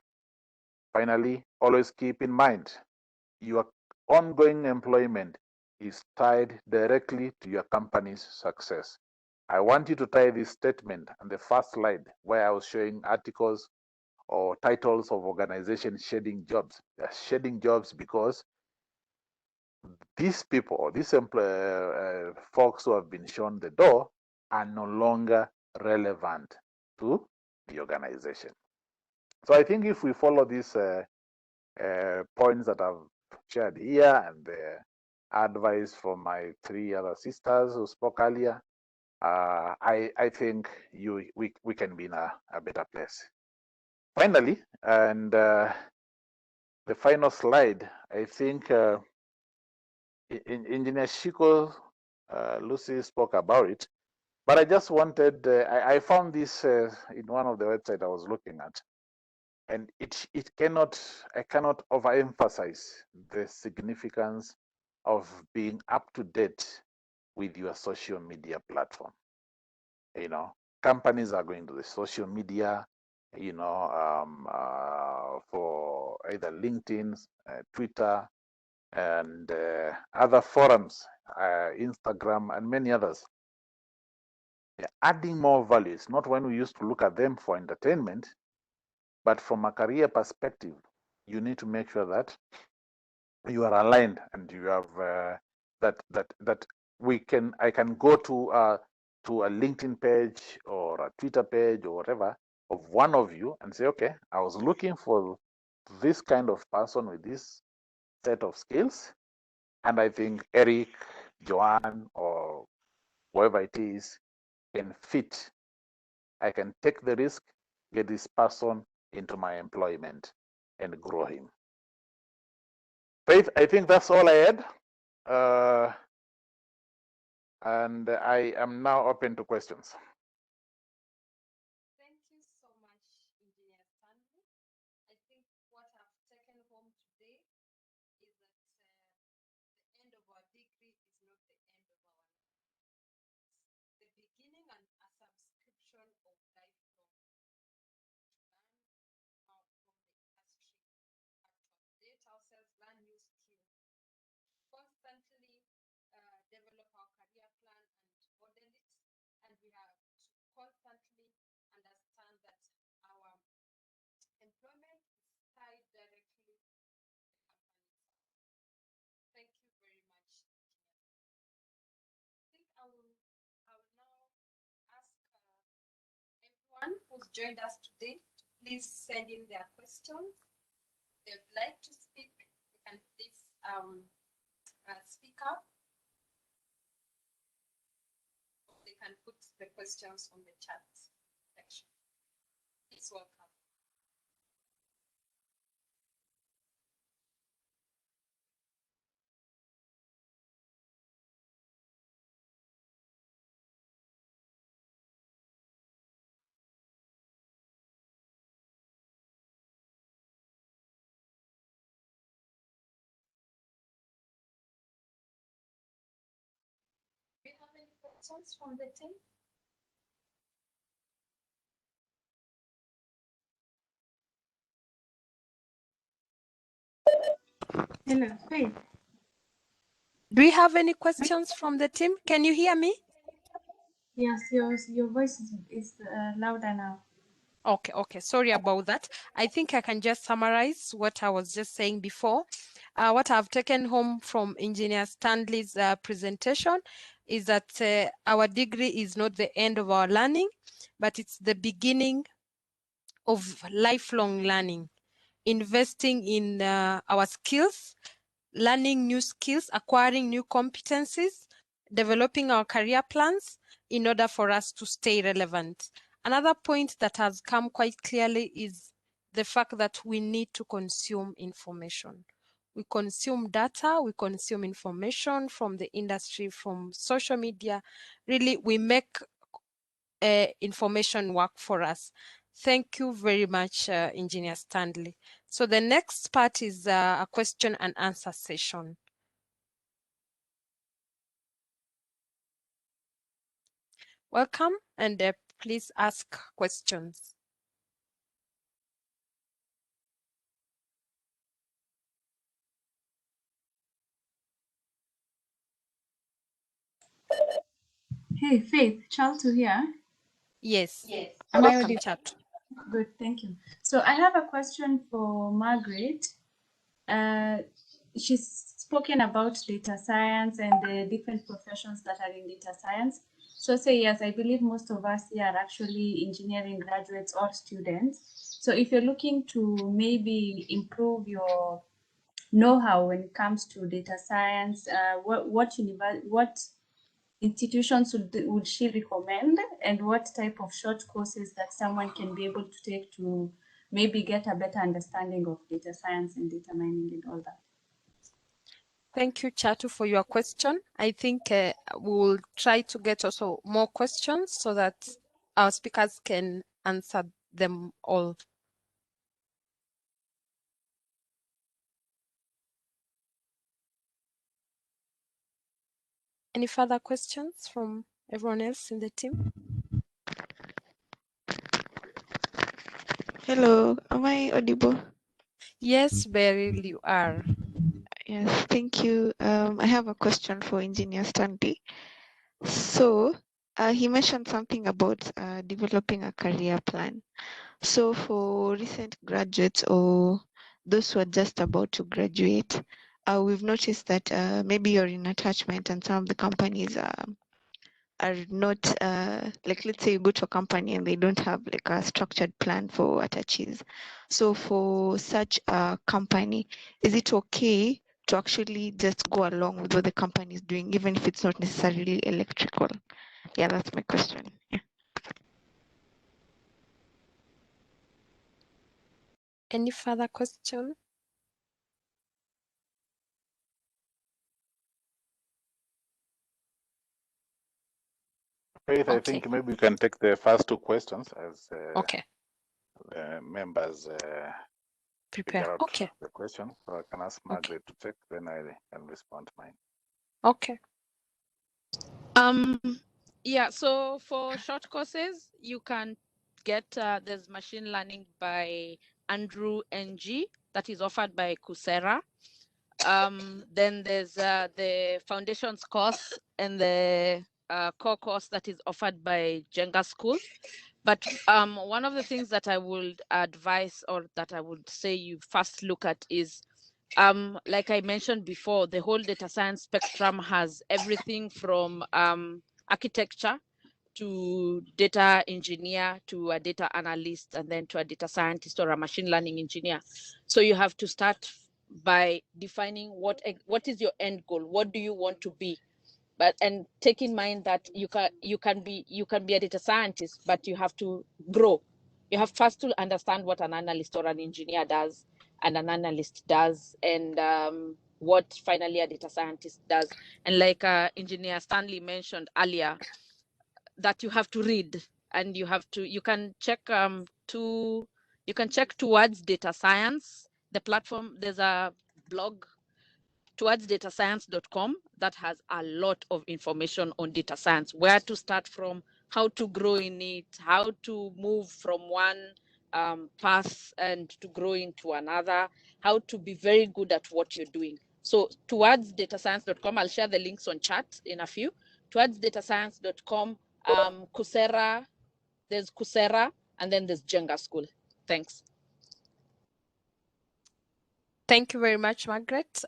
Finally, always keep in mind, your ongoing employment is tied directly to your company's success. I want you to tie this statement on the first slide where I was showing articles or titles of organizations shedding jobs. They're shedding jobs because these people, these folks who have been shown the door, are no longer relevant to the organization. So I think if we follow these points that I've shared here and the advice from my three other sisters who spoke earlier, I think we can be in a better place. Finally, and the final slide, I think Engineer Shiko, Lucy spoke about it, but I just wanted, I found this in one of the websites I was looking at, and I cannot overemphasize the significance of being up to date with your social media platform. You know, companies are going to the social media, you know, for either LinkedIn, Twitter, and other forums, Instagram, and many others. They're adding more value. It's not when we used to look at them for entertainment, but from a career perspective, you need to make sure that you are aligned and you have that I can go to a LinkedIn page or a Twitter page or whatever of one of you and say, okay, I was looking for this kind of person with this set of skills, and I think Eric, Joanne, or whoever it is can fit. I can take the risk, get this person into my employment and grow him. Faith, I think that's all I had. And I am now open to questions. Thank you so much, Engineer Stanley. I think what I've taken home today is that the end of our degree is not the end of our life. It's the beginning and a subscription of lifelong learn from the industry, have to update ourselves, learn new skills, constantly develop our career plan and model it, and we have to constantly understand that our employment is tied directly to the company itself. Thank you very much, Engineer. I think I will now ask everyone who's joined us today to please send in their questions. If they'd like to speak, you can please speak up. They can put the questions on the chat section. Please welcome. Do you have any questions from the team? Hello, Faith. Do you have any questions from the team? Can you hear me? Yes, your voice is louder now. Okay. Sorry about that. I think I can just summarize what I was just saying before. What I've taken home from Engineer Stanley's presentation is that our degree is not the end of our learning, but it's the beginning of lifelong learning, investing in our skills, learning new skills, acquiring new competencies, developing our career plans in order for us to stay relevant. Another point that has come quite clearly is the fact that we need to consume information. We consume data, we consume information from the industry, from social media. Really, we make information work for us. Thank you very much, Engineer Stanley. So the next part is a question and answer session. Welcome, and please ask questions. Hey, Faith, Charles here. Yes. Am I Welcome, audible? chat. Good, thank you. So I have a question for Margaret. She's spoken about data science and the different professions that are in data science. So say yes, I believe most of us here are actually engineering graduates or students. So if you're looking to maybe improve your know-how when it comes to data science, what institutions would she recommend, and what type of short courses that someone can be able to take to maybe get a better understanding of data science and data mining and all that? Thank you, Chatu, for your question. I think we'll try to get also more questions so that our speakers can answer them all. Any further questions from everyone else in the team? Hello, am I audible? Yes, Beryl, you are. Yes, thank you. I have a question for Engineer Stanley. So, he mentioned something about developing a career plan. So, for recent graduates or those who are just about to graduate, we've noticed that maybe you're in attachment and some of the companies are not like, let's say you go to a company and they don't have like a structured plan for attaches. So for such a company, is it okay to actually just go along with what the company is doing, even if it's not necessarily electrical? Yeah, that's my question. Yeah. Any further question? Faith, I Okay. think maybe we can take the first two questions as Okay. members Prepare. figure out Okay. the question. So I can ask Margaret to take, then I can respond to mine. Okay. Yeah, so for short courses, you can get there's machine learning by Andrew NG that is offered by Coursera. Then there's the foundations course and the core course that is offered by Jenga School. But one of the things that I would advise, or that I would say you first look at, is like I mentioned before, the whole data science spectrum has everything from architecture to data engineer to a data analyst, and then to a data scientist or a machine learning engineer. So you have to start by defining what is your end goal. What do you want to be? But and take in mind that you can be a data scientist, but you have to grow. You have first to understand what an analyst or an engineer does, and an analyst does, and what finally a data scientist does. And like Engineer Stanley mentioned earlier, that you have to read, and you can check towards data science, the platform. There's a blog, towardsdatascience.com, that has a lot of information on data science, where to start from, how to grow in it, how to move from one path and to grow into another, how to be very good at what you're doing. So towardsdatascience.com, I'll share the links on chat in a few. Towardsdatascience.com, Coursera, there's Coursera, and then there's Jenga School. Thanks. Thank you very much, Margaret.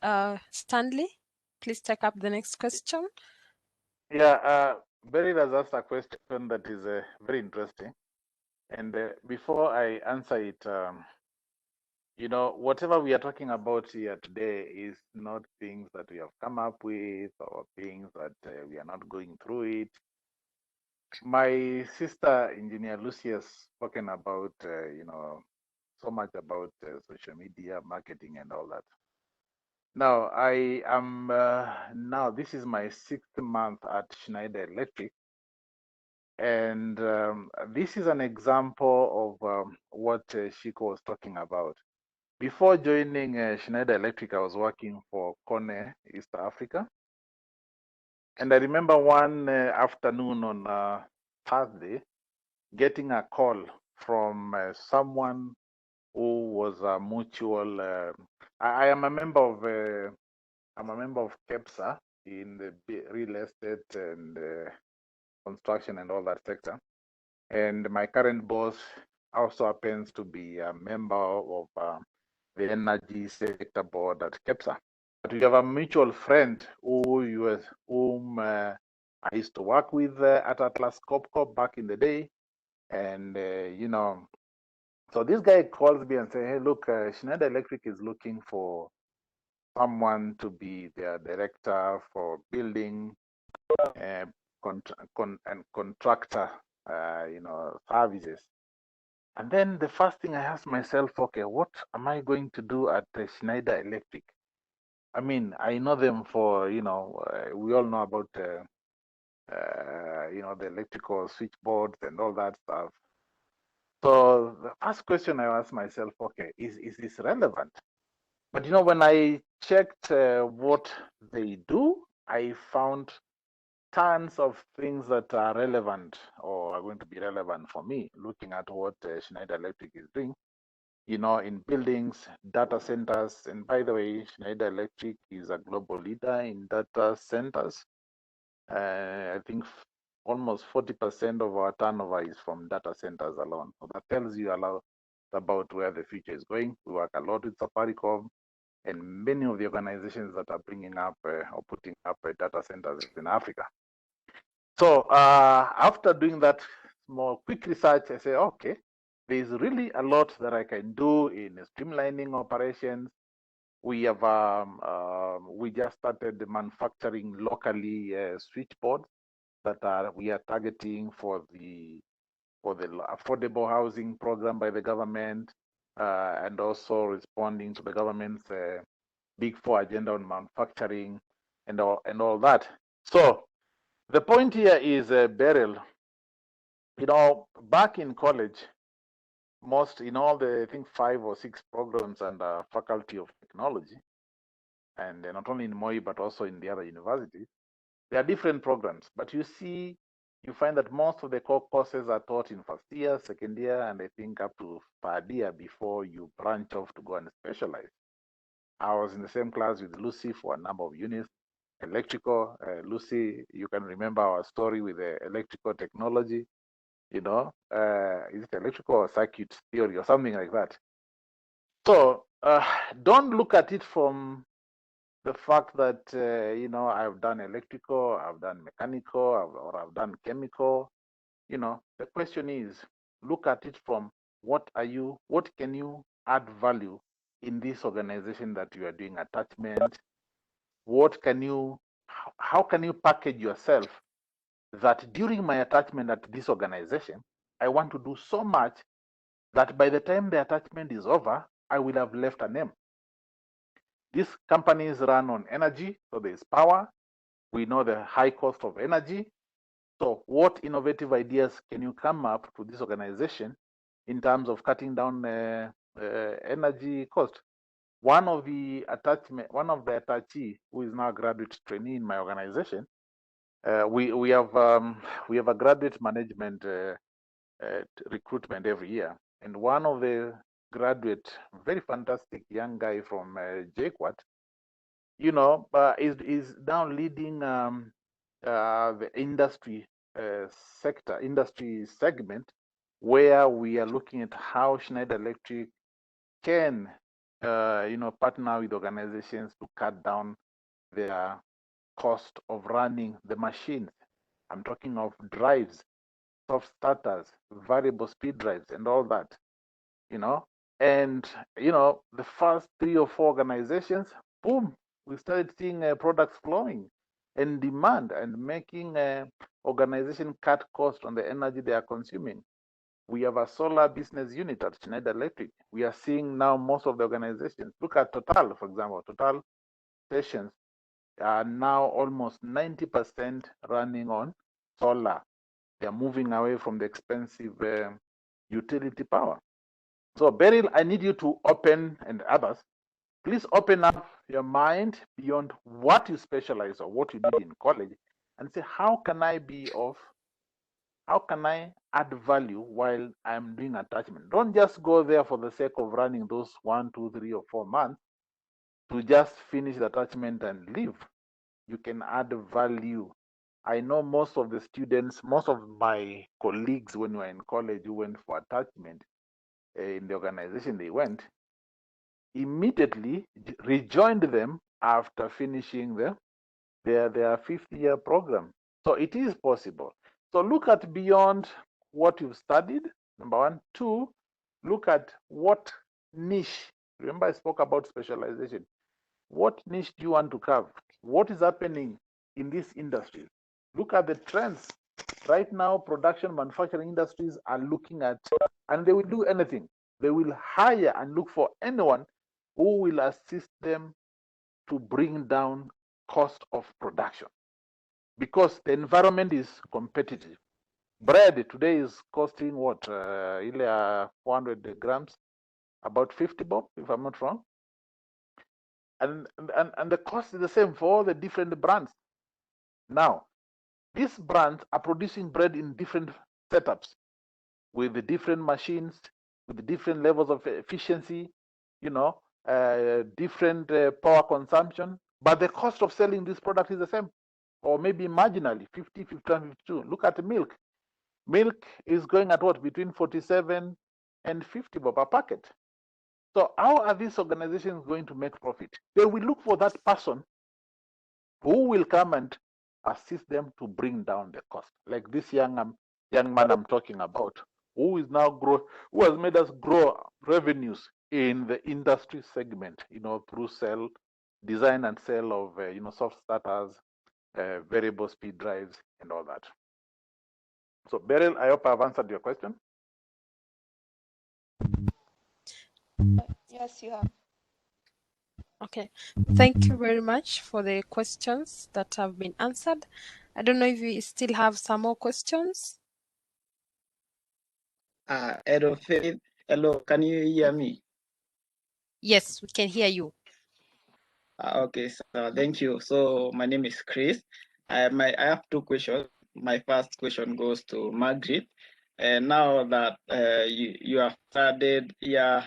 Stanley, please take up the next question. Yeah, Beryl has asked a question that is very interesting. And before I answer it, you know, whatever we are talking about here today is not things that we have come up with or things that we are not going through it. My sister, Engineer Lucy, has spoken about, you know, so much about social media, marketing, and all that. Now, I am, now this is my 6th month at Schneider Electric. And this is an example of what Shiko was talking about. Before joining Schneider Electric, I was working for Kone East Africa. And I remember one afternoon on Thursday, getting a call from someone who was a mutual. I am a member of. I'm a member of KEPSA in the real estate and construction and all that sector. And my current boss also happens to be a member of the energy sector board at KEPSA. But you have a mutual friend whom I used to work with at Atlas Copco back in the day, and so this guy calls me and say, "Hey, look, Schneider Electric is looking for someone to be their director for building and contractor, services." And then the first thing I asked myself, okay, what am I going to do at Schneider Electric? I mean, I know them for, we all know about, the electrical switchboards and all that stuff. So the first question I asked myself, okay, is this relevant? But when I checked what they do, I found tons of things that are relevant or are going to be relevant for me, looking at what Schneider Electric is doing, in buildings, data centers. And by the way, Schneider Electric is a global leader in data centers. I think almost 40% of our turnover is from data centers alone. So that tells you a lot about where the future is going. We work a lot with Safaricom and many of the organizations that are bringing up or putting up data centers in Africa. So after doing that more quick research, I say, okay, there's really a lot that I can do in streamlining operations. We have we just started manufacturing locally switchboards that we are targeting for the affordable housing program by the government, and also responding to the government's Big Four agenda on manufacturing and all that. So the point here is, Beryl, back in college, most in all the, I think, 5 or 6 programs under Faculty of Technology, and not only in Moi but also in the other universities, there are different programs. But you find that most of the core courses are taught in first year, second year, and I think up to third year before you branch off to go and specialize. I was in the same class with Lucy for a number of units. Electrical, Lucy, you can remember our story with the electrical technology. Is it electrical or circuit theory or something like that? So don't look at it from the fact that I've done electrical, I've done mechanical, or I've done chemical. The question is, look at it from what can you add value in this organization that you are doing attachment? How can you package yourself that during my attachment at this organization, I want to do so much that by the time the attachment is over, I will have left a name. These companies run on energy, so there's power. We know the high cost of energy. So what innovative ideas can you come up to this organization in terms of cutting down energy cost? One of the attachee who is now a graduate trainee in my organization, we have a graduate management recruitment every year, and one of the graduate, very fantastic young guy from JQuat, is now leading the industry industry segment, where we are looking at how Schneider Electric can partner with organizations to cut down their cost of running the machines. I'm talking of drives, soft starters, variable speed drives, and all that. And the first 3 or 4 organizations, boom, we started seeing products flowing and demand, and making organization cut cost on the energy they are consuming. We have a solar business unit at Schneider Electric. We are seeing now most of the organizations. Look at Total, for example. Total stations are now almost 90% running on solar. They are moving away from the expensive utility power. So, Beryl, I need you to open, and others, please open up your mind beyond what you specialize or what you did in college, and say, how can I add value while I'm doing attachment? Don't just go there for the sake of running those 1, 2, 3, or 4 months to just finish the attachment and leave. You can add value. I know most of the students, most of my colleagues, when we were in college, who went for attachment in the organization they went, immediately rejoined them after finishing their fifth-year program. So it is possible. So look at beyond what you've studied, number one. Two, look at what niche. Remember, I spoke about specialization. What niche do you want to cover? What is happening in this industry? Look at the trends. Right now, production manufacturing industries are looking at, and they will do anything. They will hire and look for anyone who will assist them to bring down cost of production, because the environment is competitive. Bread today is costing what? 400 grams, about 50 bob, if I'm not wrong. And the cost is the same for all the different brands. Now, these brands are producing bread in different setups with the different machines, with the different levels of efficiency, different power consumption, but the cost of selling this product is the same, or maybe marginally 50, 51, 52. Look at the milk. Milk is going at what? Between 47 and 50 bob per packet. So how are these organizations going to make profit? They will look for that person who will come and assist them to bring down the cost. Like this young man I'm talking about, who is now who has made us grow revenues in the industry segment, through design and sale of soft starters, variable speed drives, and all that. So Beryl, I hope I've answered your question. Yes, you have. Okay, thank you very much for the questions that have been answered. I don't know if we still have some more questions. Hello, Faith. Hello, can you hear me? Yes, we can hear you. Okay, so thank you. So my name is Chris. I have two questions. My first question goes to Margaret. Now that you have studied here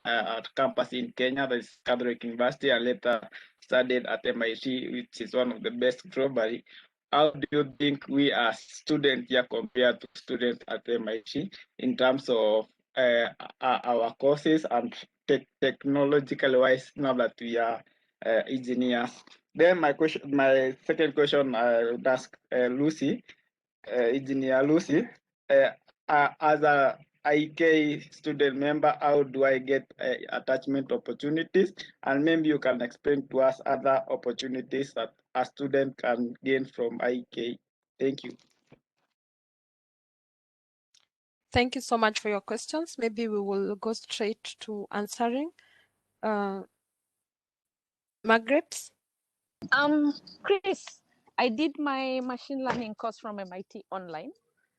at campus in Kenya, that is Catholic University, and later studied at MIT, which is one of the best globally. How do you think we as students here compared to students at MIT in terms of our courses and technological wise, now that we are engineers? Then my second question, I would ask Lucy, Engineer Lucy, as a IK student member, how do I get attachment opportunities? And maybe you can explain to us other opportunities that a student can gain from IK. Thank you. Thank you so much for your questions. Maybe we will go straight to answering. Margaret? Chris, I did my machine learning course from MIT online.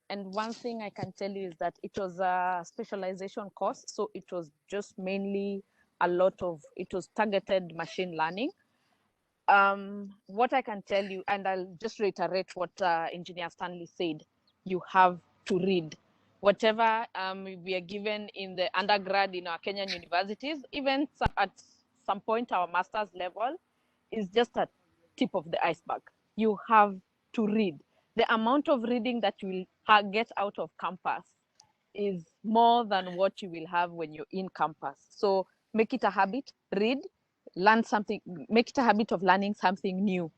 And one thing I can tell you is that it was a specialization course. So it was just mainly it was targeted machine learning. What I can tell you, and I'll just reiterate what Engineer Stanley said, you have to read. Whatever we are given in the undergrad in our Kenyan universities, even at some point our master's level, is just a tip of the iceberg. You have to read. The amount of reading that you will get out of campus is more than what you will have when you're in campus. So make it a habit, read, learn something, make it a habit of learning something new.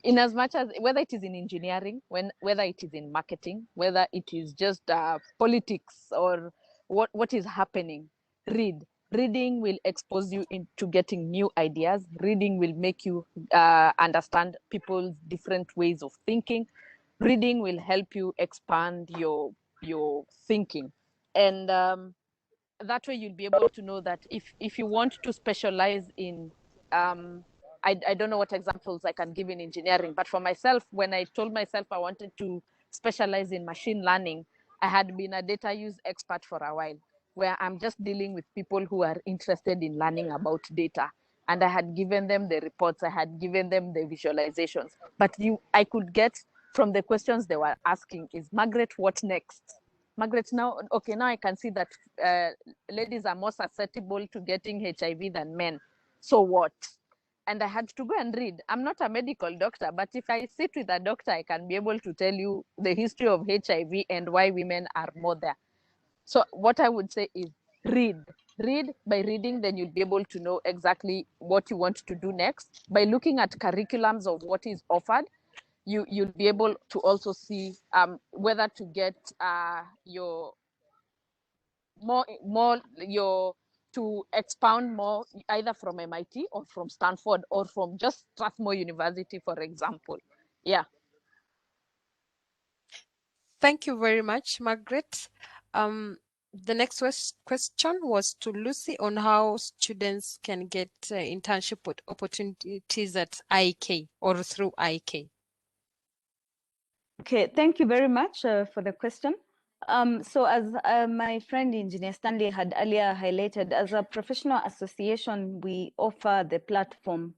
In as much as whether it is in engineering, whether it is in marketing, whether it is just politics or what is happening, read. Reading will expose you into getting new ideas. Reading will make you understand people's different ways of thinking. Reading will help you expand your thinking, and that way you'll be able to know that if you want to specialize in I don't know what examples I can give in engineering, but for myself, when I told myself I wanted to specialize in machine learning, I had been a data use expert for a while, where I'm just dealing with people who are interested in learning about data. And I had given them the reports, I had given them the visualizations. But I could get from the questions they were asking is, Margaret, what next? Margaret, now I can see that ladies are more susceptible to getting HIV than men. So what? And I had to go and read. I'm not a medical doctor, but if I sit with a doctor, I can be able to tell you the history of HIV and why women are more there. So what I would say is read. Read. By reading, then you'll be able to know exactly what you want to do next. By looking at curriculums of what is offered, you'll be able to also see whether to get your more your to expound more either from MIT or from Stanford or from just Strathmore University, for example. Yeah. Thank you very much, Margaret. The next question was to Lucy on how students can get internship opportunities at IK or through IK. Okay, thank you very much for the question. So as my friend Engineer Stanley had earlier highlighted, as a professional association, we offer the platform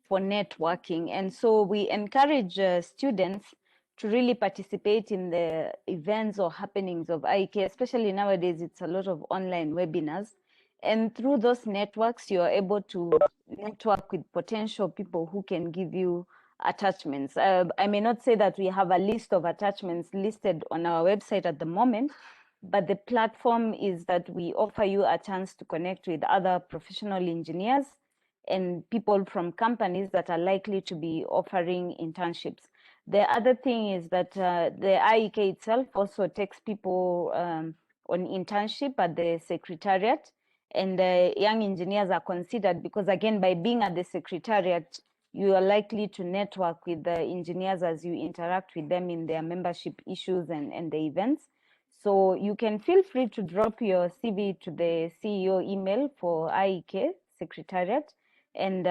for networking. And so we encourage students to really participate in the events or happenings of IK, especially nowadays, it's a lot of online webinars. And through those networks, you're able to network with potential people who can give you attachments. I may not say that we have a list of attachments listed on our website at the moment, but the platform is that we offer you a chance to connect with other professional engineers and people from companies that are likely to be offering internships. The other thing is that the IEK itself also takes people on internship at the secretariat, and young engineers are considered because, again, by being at the secretariat, you are likely to network with the engineers as you interact with them in their membership issues and the events. So you can feel free to drop your CV to the CEO email for IEK Secretariat, and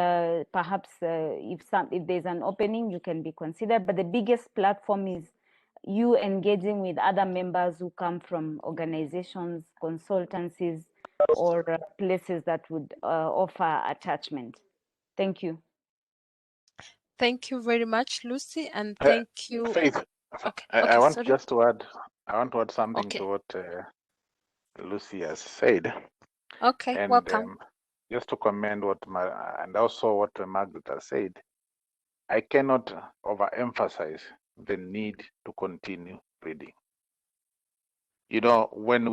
perhaps if there's an opening, you can be considered. But the biggest platform is you engaging with other members who come from organizations, consultancies, or places that would offer attachment. Thank you. Thank you very much, Lucy, and thank you. Faith, Okay, I want sorry. just to add, I want to add something Okay. to what Lucy has said. Okay, And welcome. just to commend and also what Margaret has said, I cannot overemphasize the need to continue reading. You know, when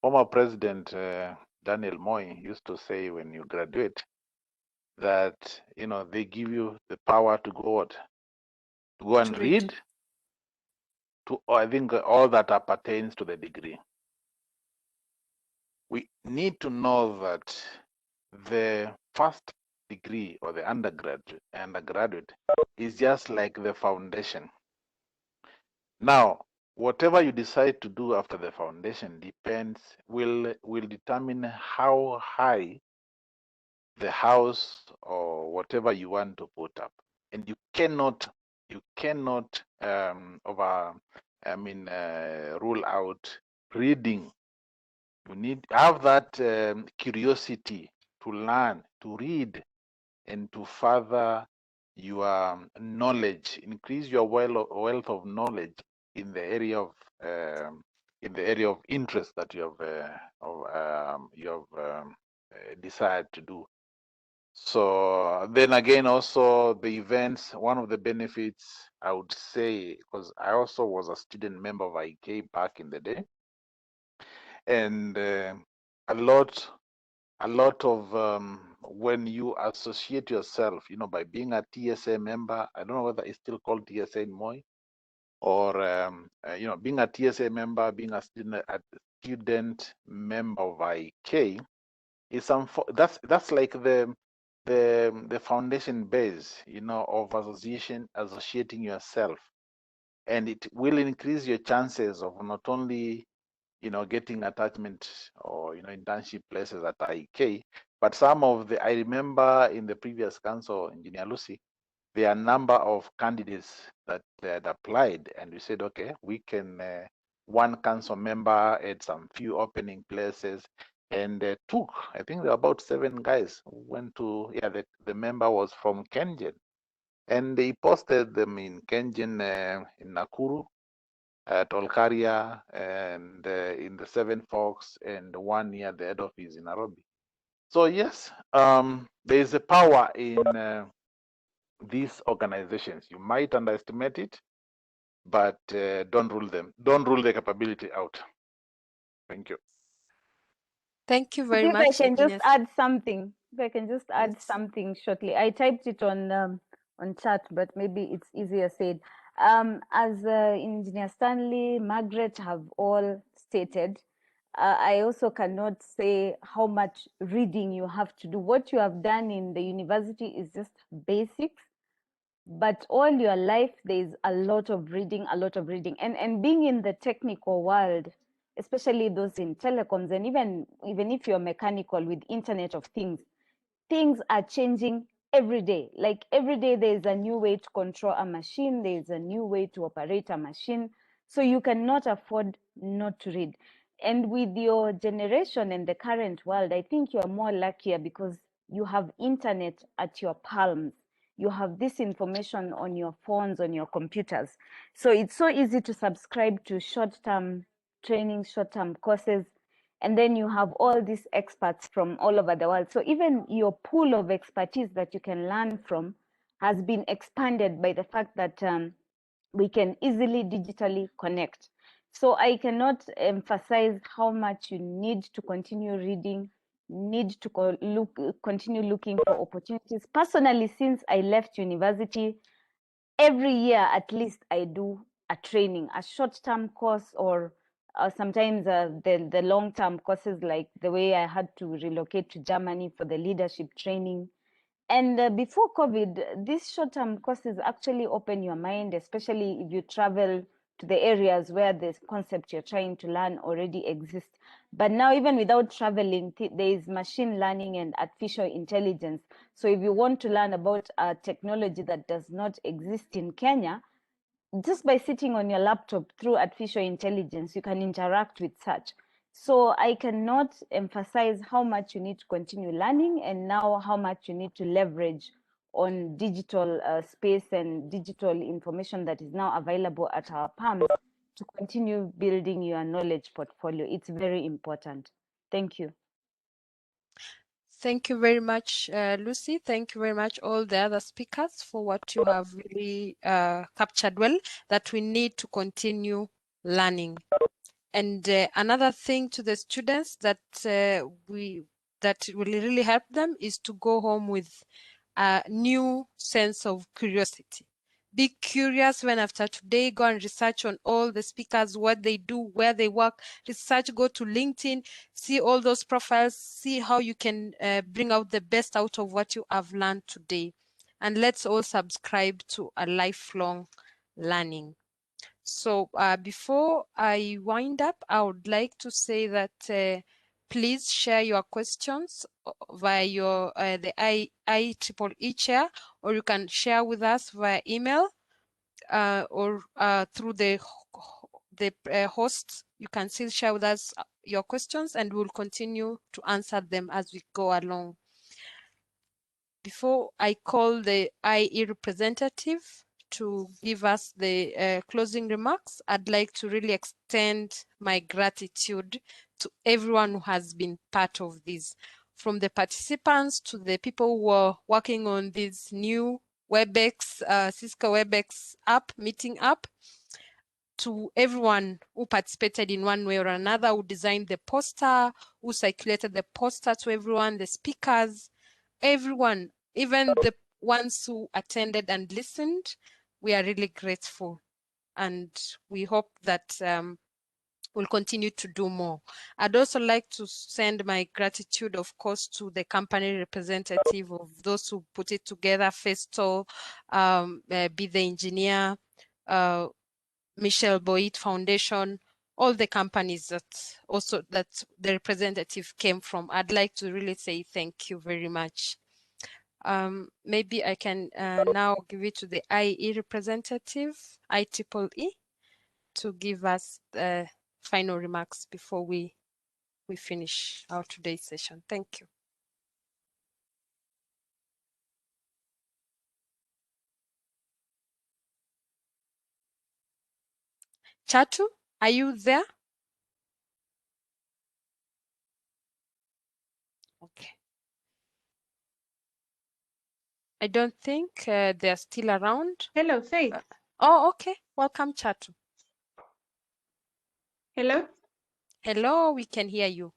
former President Daniel Moi used to say, when you graduate, that they give you the power to go to go and To read. read to, I think, all that appertains to the degree. We need to know that the first degree or the undergraduate is just like the foundation. Now, whatever you decide to do after the foundation will determine how high the house or whatever you want to put up, and you cannot rule out reading. You need have that curiosity to learn, to read, and to further your knowledge, increase your wealth of knowledge in the area of interest that you have decided to do. So then again, also the events, one of the benefits I would say, because I also was a student member of IK back in the day, and a lot of when you associate yourself, by being a TSA member, I don't know whether it's still called TSA in Moi, or being a TSA member, being a student member of IK, is that's like the foundation base, of associating yourself, and it will increase your chances of not only getting attachment or internship places at IK, but I remember in the previous council, Engineer Lucy, there are a number of candidates that had applied, and we said, okay, we can one council member at some few opening places, and I think there were about 7 guys who went to, the member was from Kengen, and they posted them in Kengen, in Nakuru, at Olkaria, and in the Seven Forks, and one near the head office in Nairobi. So yes, there is a power in these organizations. You might underestimate it, but don't rule them. Don't rule the capability out. Thank you. Thank you very If I much, can just Engineer. add something, if I can just add Yes. something shortly. I typed it on chat, but maybe it's easier said. As Engineer Stanley, Margaret have all stated, I also cannot say how much reading you have to do. What you have done in the university is just basics, but all your life there's a lot of reading, and being in the technical world, especially those in telecoms, and even if you're mechanical with Internet of Things, things are changing every day. Like every day there's a new way to control a machine, there's a new way to operate a machine, so you cannot afford not to read. And with your generation and the current world, I think you're more luckier because you have internet at your palms. You have this information on your phones, on your computers. So it's so easy to subscribe to short-term training, short-term courses, and then you have all these experts from all over the world. So even your pool of expertise that you can learn from has been expanded by the fact that we can easily digitally connect. So I cannot emphasize how much you need to continue reading, need to continue looking for opportunities. Personally, since I left university, every year at least I do a training, a short-term course, or sometimes the long-term courses, like the way I had to relocate to Germany for the leadership training. And before COVID, these short-term courses actually open your mind, especially if you travel to the areas where the concept you're trying to learn already exists. But now, even without traveling, there is machine learning and artificial intelligence. So if you want to learn about a technology that does not exist in Kenya, just by sitting on your laptop through artificial intelligence, you can interact with such. So I cannot emphasize how much you need to continue learning, and now how much you need to leverage on digital space and digital information that is now available at our palms to continue building your knowledge portfolio. It's very important. Thank you. Thank you very much, Lucy. Thank you very much, all the other speakers, for what you have really captured well, that we need to continue learning. And another thing to the students that that will really help them is to go home with a new sense of curiosity. Be curious when after today, go and research on all the speakers, what they do, where they work, research, go to LinkedIn, see all those profiles, see how you can bring out the best out of what you have learned today. And let's all subscribe to a lifelong learning. So before I wind up, I would like to say that please share your questions via your the IEEE chair, or you can share with us via email or through the host. You can still share with us your questions, and we'll continue to answer them as we go along. Before I call the IE representative to give us the closing remarks, I'd like to really extend my gratitude to everyone who has been part of this, from the participants to the people who are working on this new WebEx, Cisco WebEx app, meeting app, to everyone who participated in one way or another, who designed the poster, who circulated the poster to everyone, the speakers, everyone, even the ones who attended and listened. We are really grateful, and we hope that we'll continue to do more. I'd also like to send my gratitude, of course, to the company representative of those who put it together, Festo, Be the Engineer, Michelle Boyd Foundation, all the companies that the representative came from. I'd like to really say thank you very much. Maybe I can now give it to the IE representative, IEEE, to give us the final remarks before we finish our today's session. Thank you. Chatu, are you there? Okay. I don't think they're still around. Hello, Faith. Oh, okay. Welcome, Chatu. Hello. Hello, we can hear you.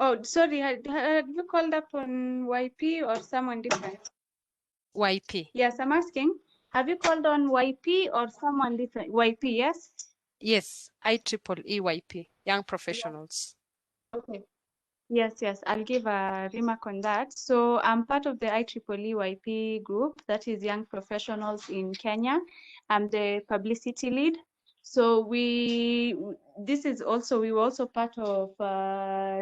Oh, sorry, had you called up on YP or someone different? YP. Yes, I'm asking, have you called on YP or someone different? YP, yes? Yes, IEEE YP, Young Professionals. Okay. Yes, I'll give a remark on that. So I'm part of the IEEE YP group, that is Young Professionals in Kenya. I'm the publicity lead. So we were also part of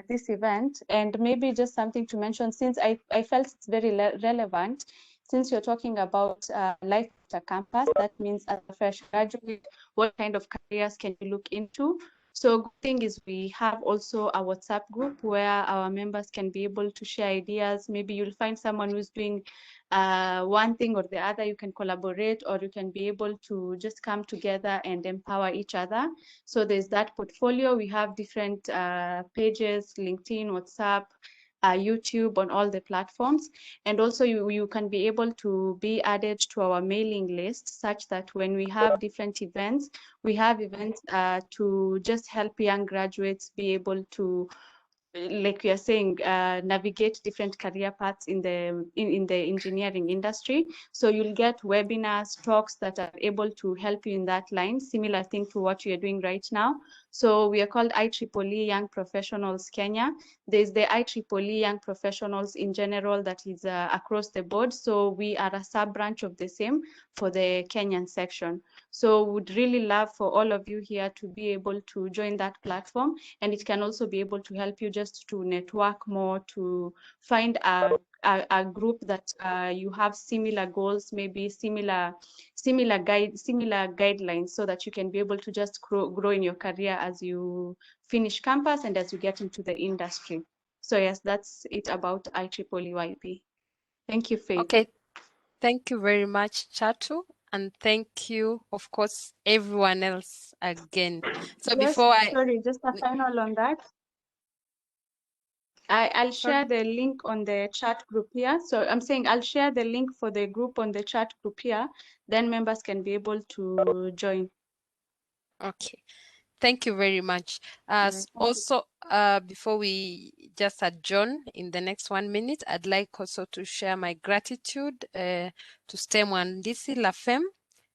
this event, and maybe just something to mention, since I felt it's very relevant, since you're talking about life after campus, that means as a fresh graduate, what kind of careers can you look into? So good thing is we have also a WhatsApp group where our members can be able to share ideas. Maybe you'll find someone who's doing one thing or the other. You can collaborate, or you can be able to just come together and empower each other. So there's that portfolio. We have different pages, LinkedIn, WhatsApp, YouTube, on all the platforms. And also you can be able to be added to our mailing list, such that when we have different events, we have events to just help young graduates be able to, like we are saying, navigate different career paths in the engineering industry. So you'll get webinars, talks that are able to help you in that line, similar thing to what you're doing right now. So we are called IEEE Young Professionals Kenya. There's the IEEE Young Professionals in general that is across the board. So we are a sub branch of the same for the Kenyan section. So would really love for all of you here to be able to join that platform, and it can also be able to help you just to network more, to find a group that you have similar goals, maybe similar guidelines, so that you can be able to just grow in your career as you finish campus and as you get into the industry. So yes, that's it about IEEE YP. Thank you, Faith. Okay, thank you very much, Chatu, and thank you, of course, everyone else again. So Yes, before sorry, just a final on that. I'll sorry, share the link on the chat group here. So I'm saying I'll share the link for the group on the chat group here. Then members can be able to join. okay. Thank you very much. All right, thank you. Also, before we just adjourn in the next 1 minute, I'd like also to share my gratitude to STEM and DC LAFEM,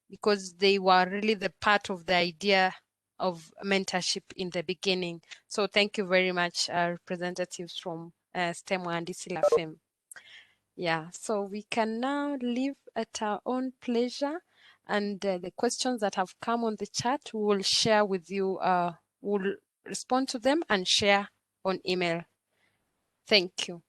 because they were really the part of the idea of mentorship in the beginning. So thank you very much, representatives from STEM and DC LAFEM. Yeah, so we can now live at our own pleasure, and the questions that have come on the chat, we will share with you, we'll respond to them and share on email. Thank you.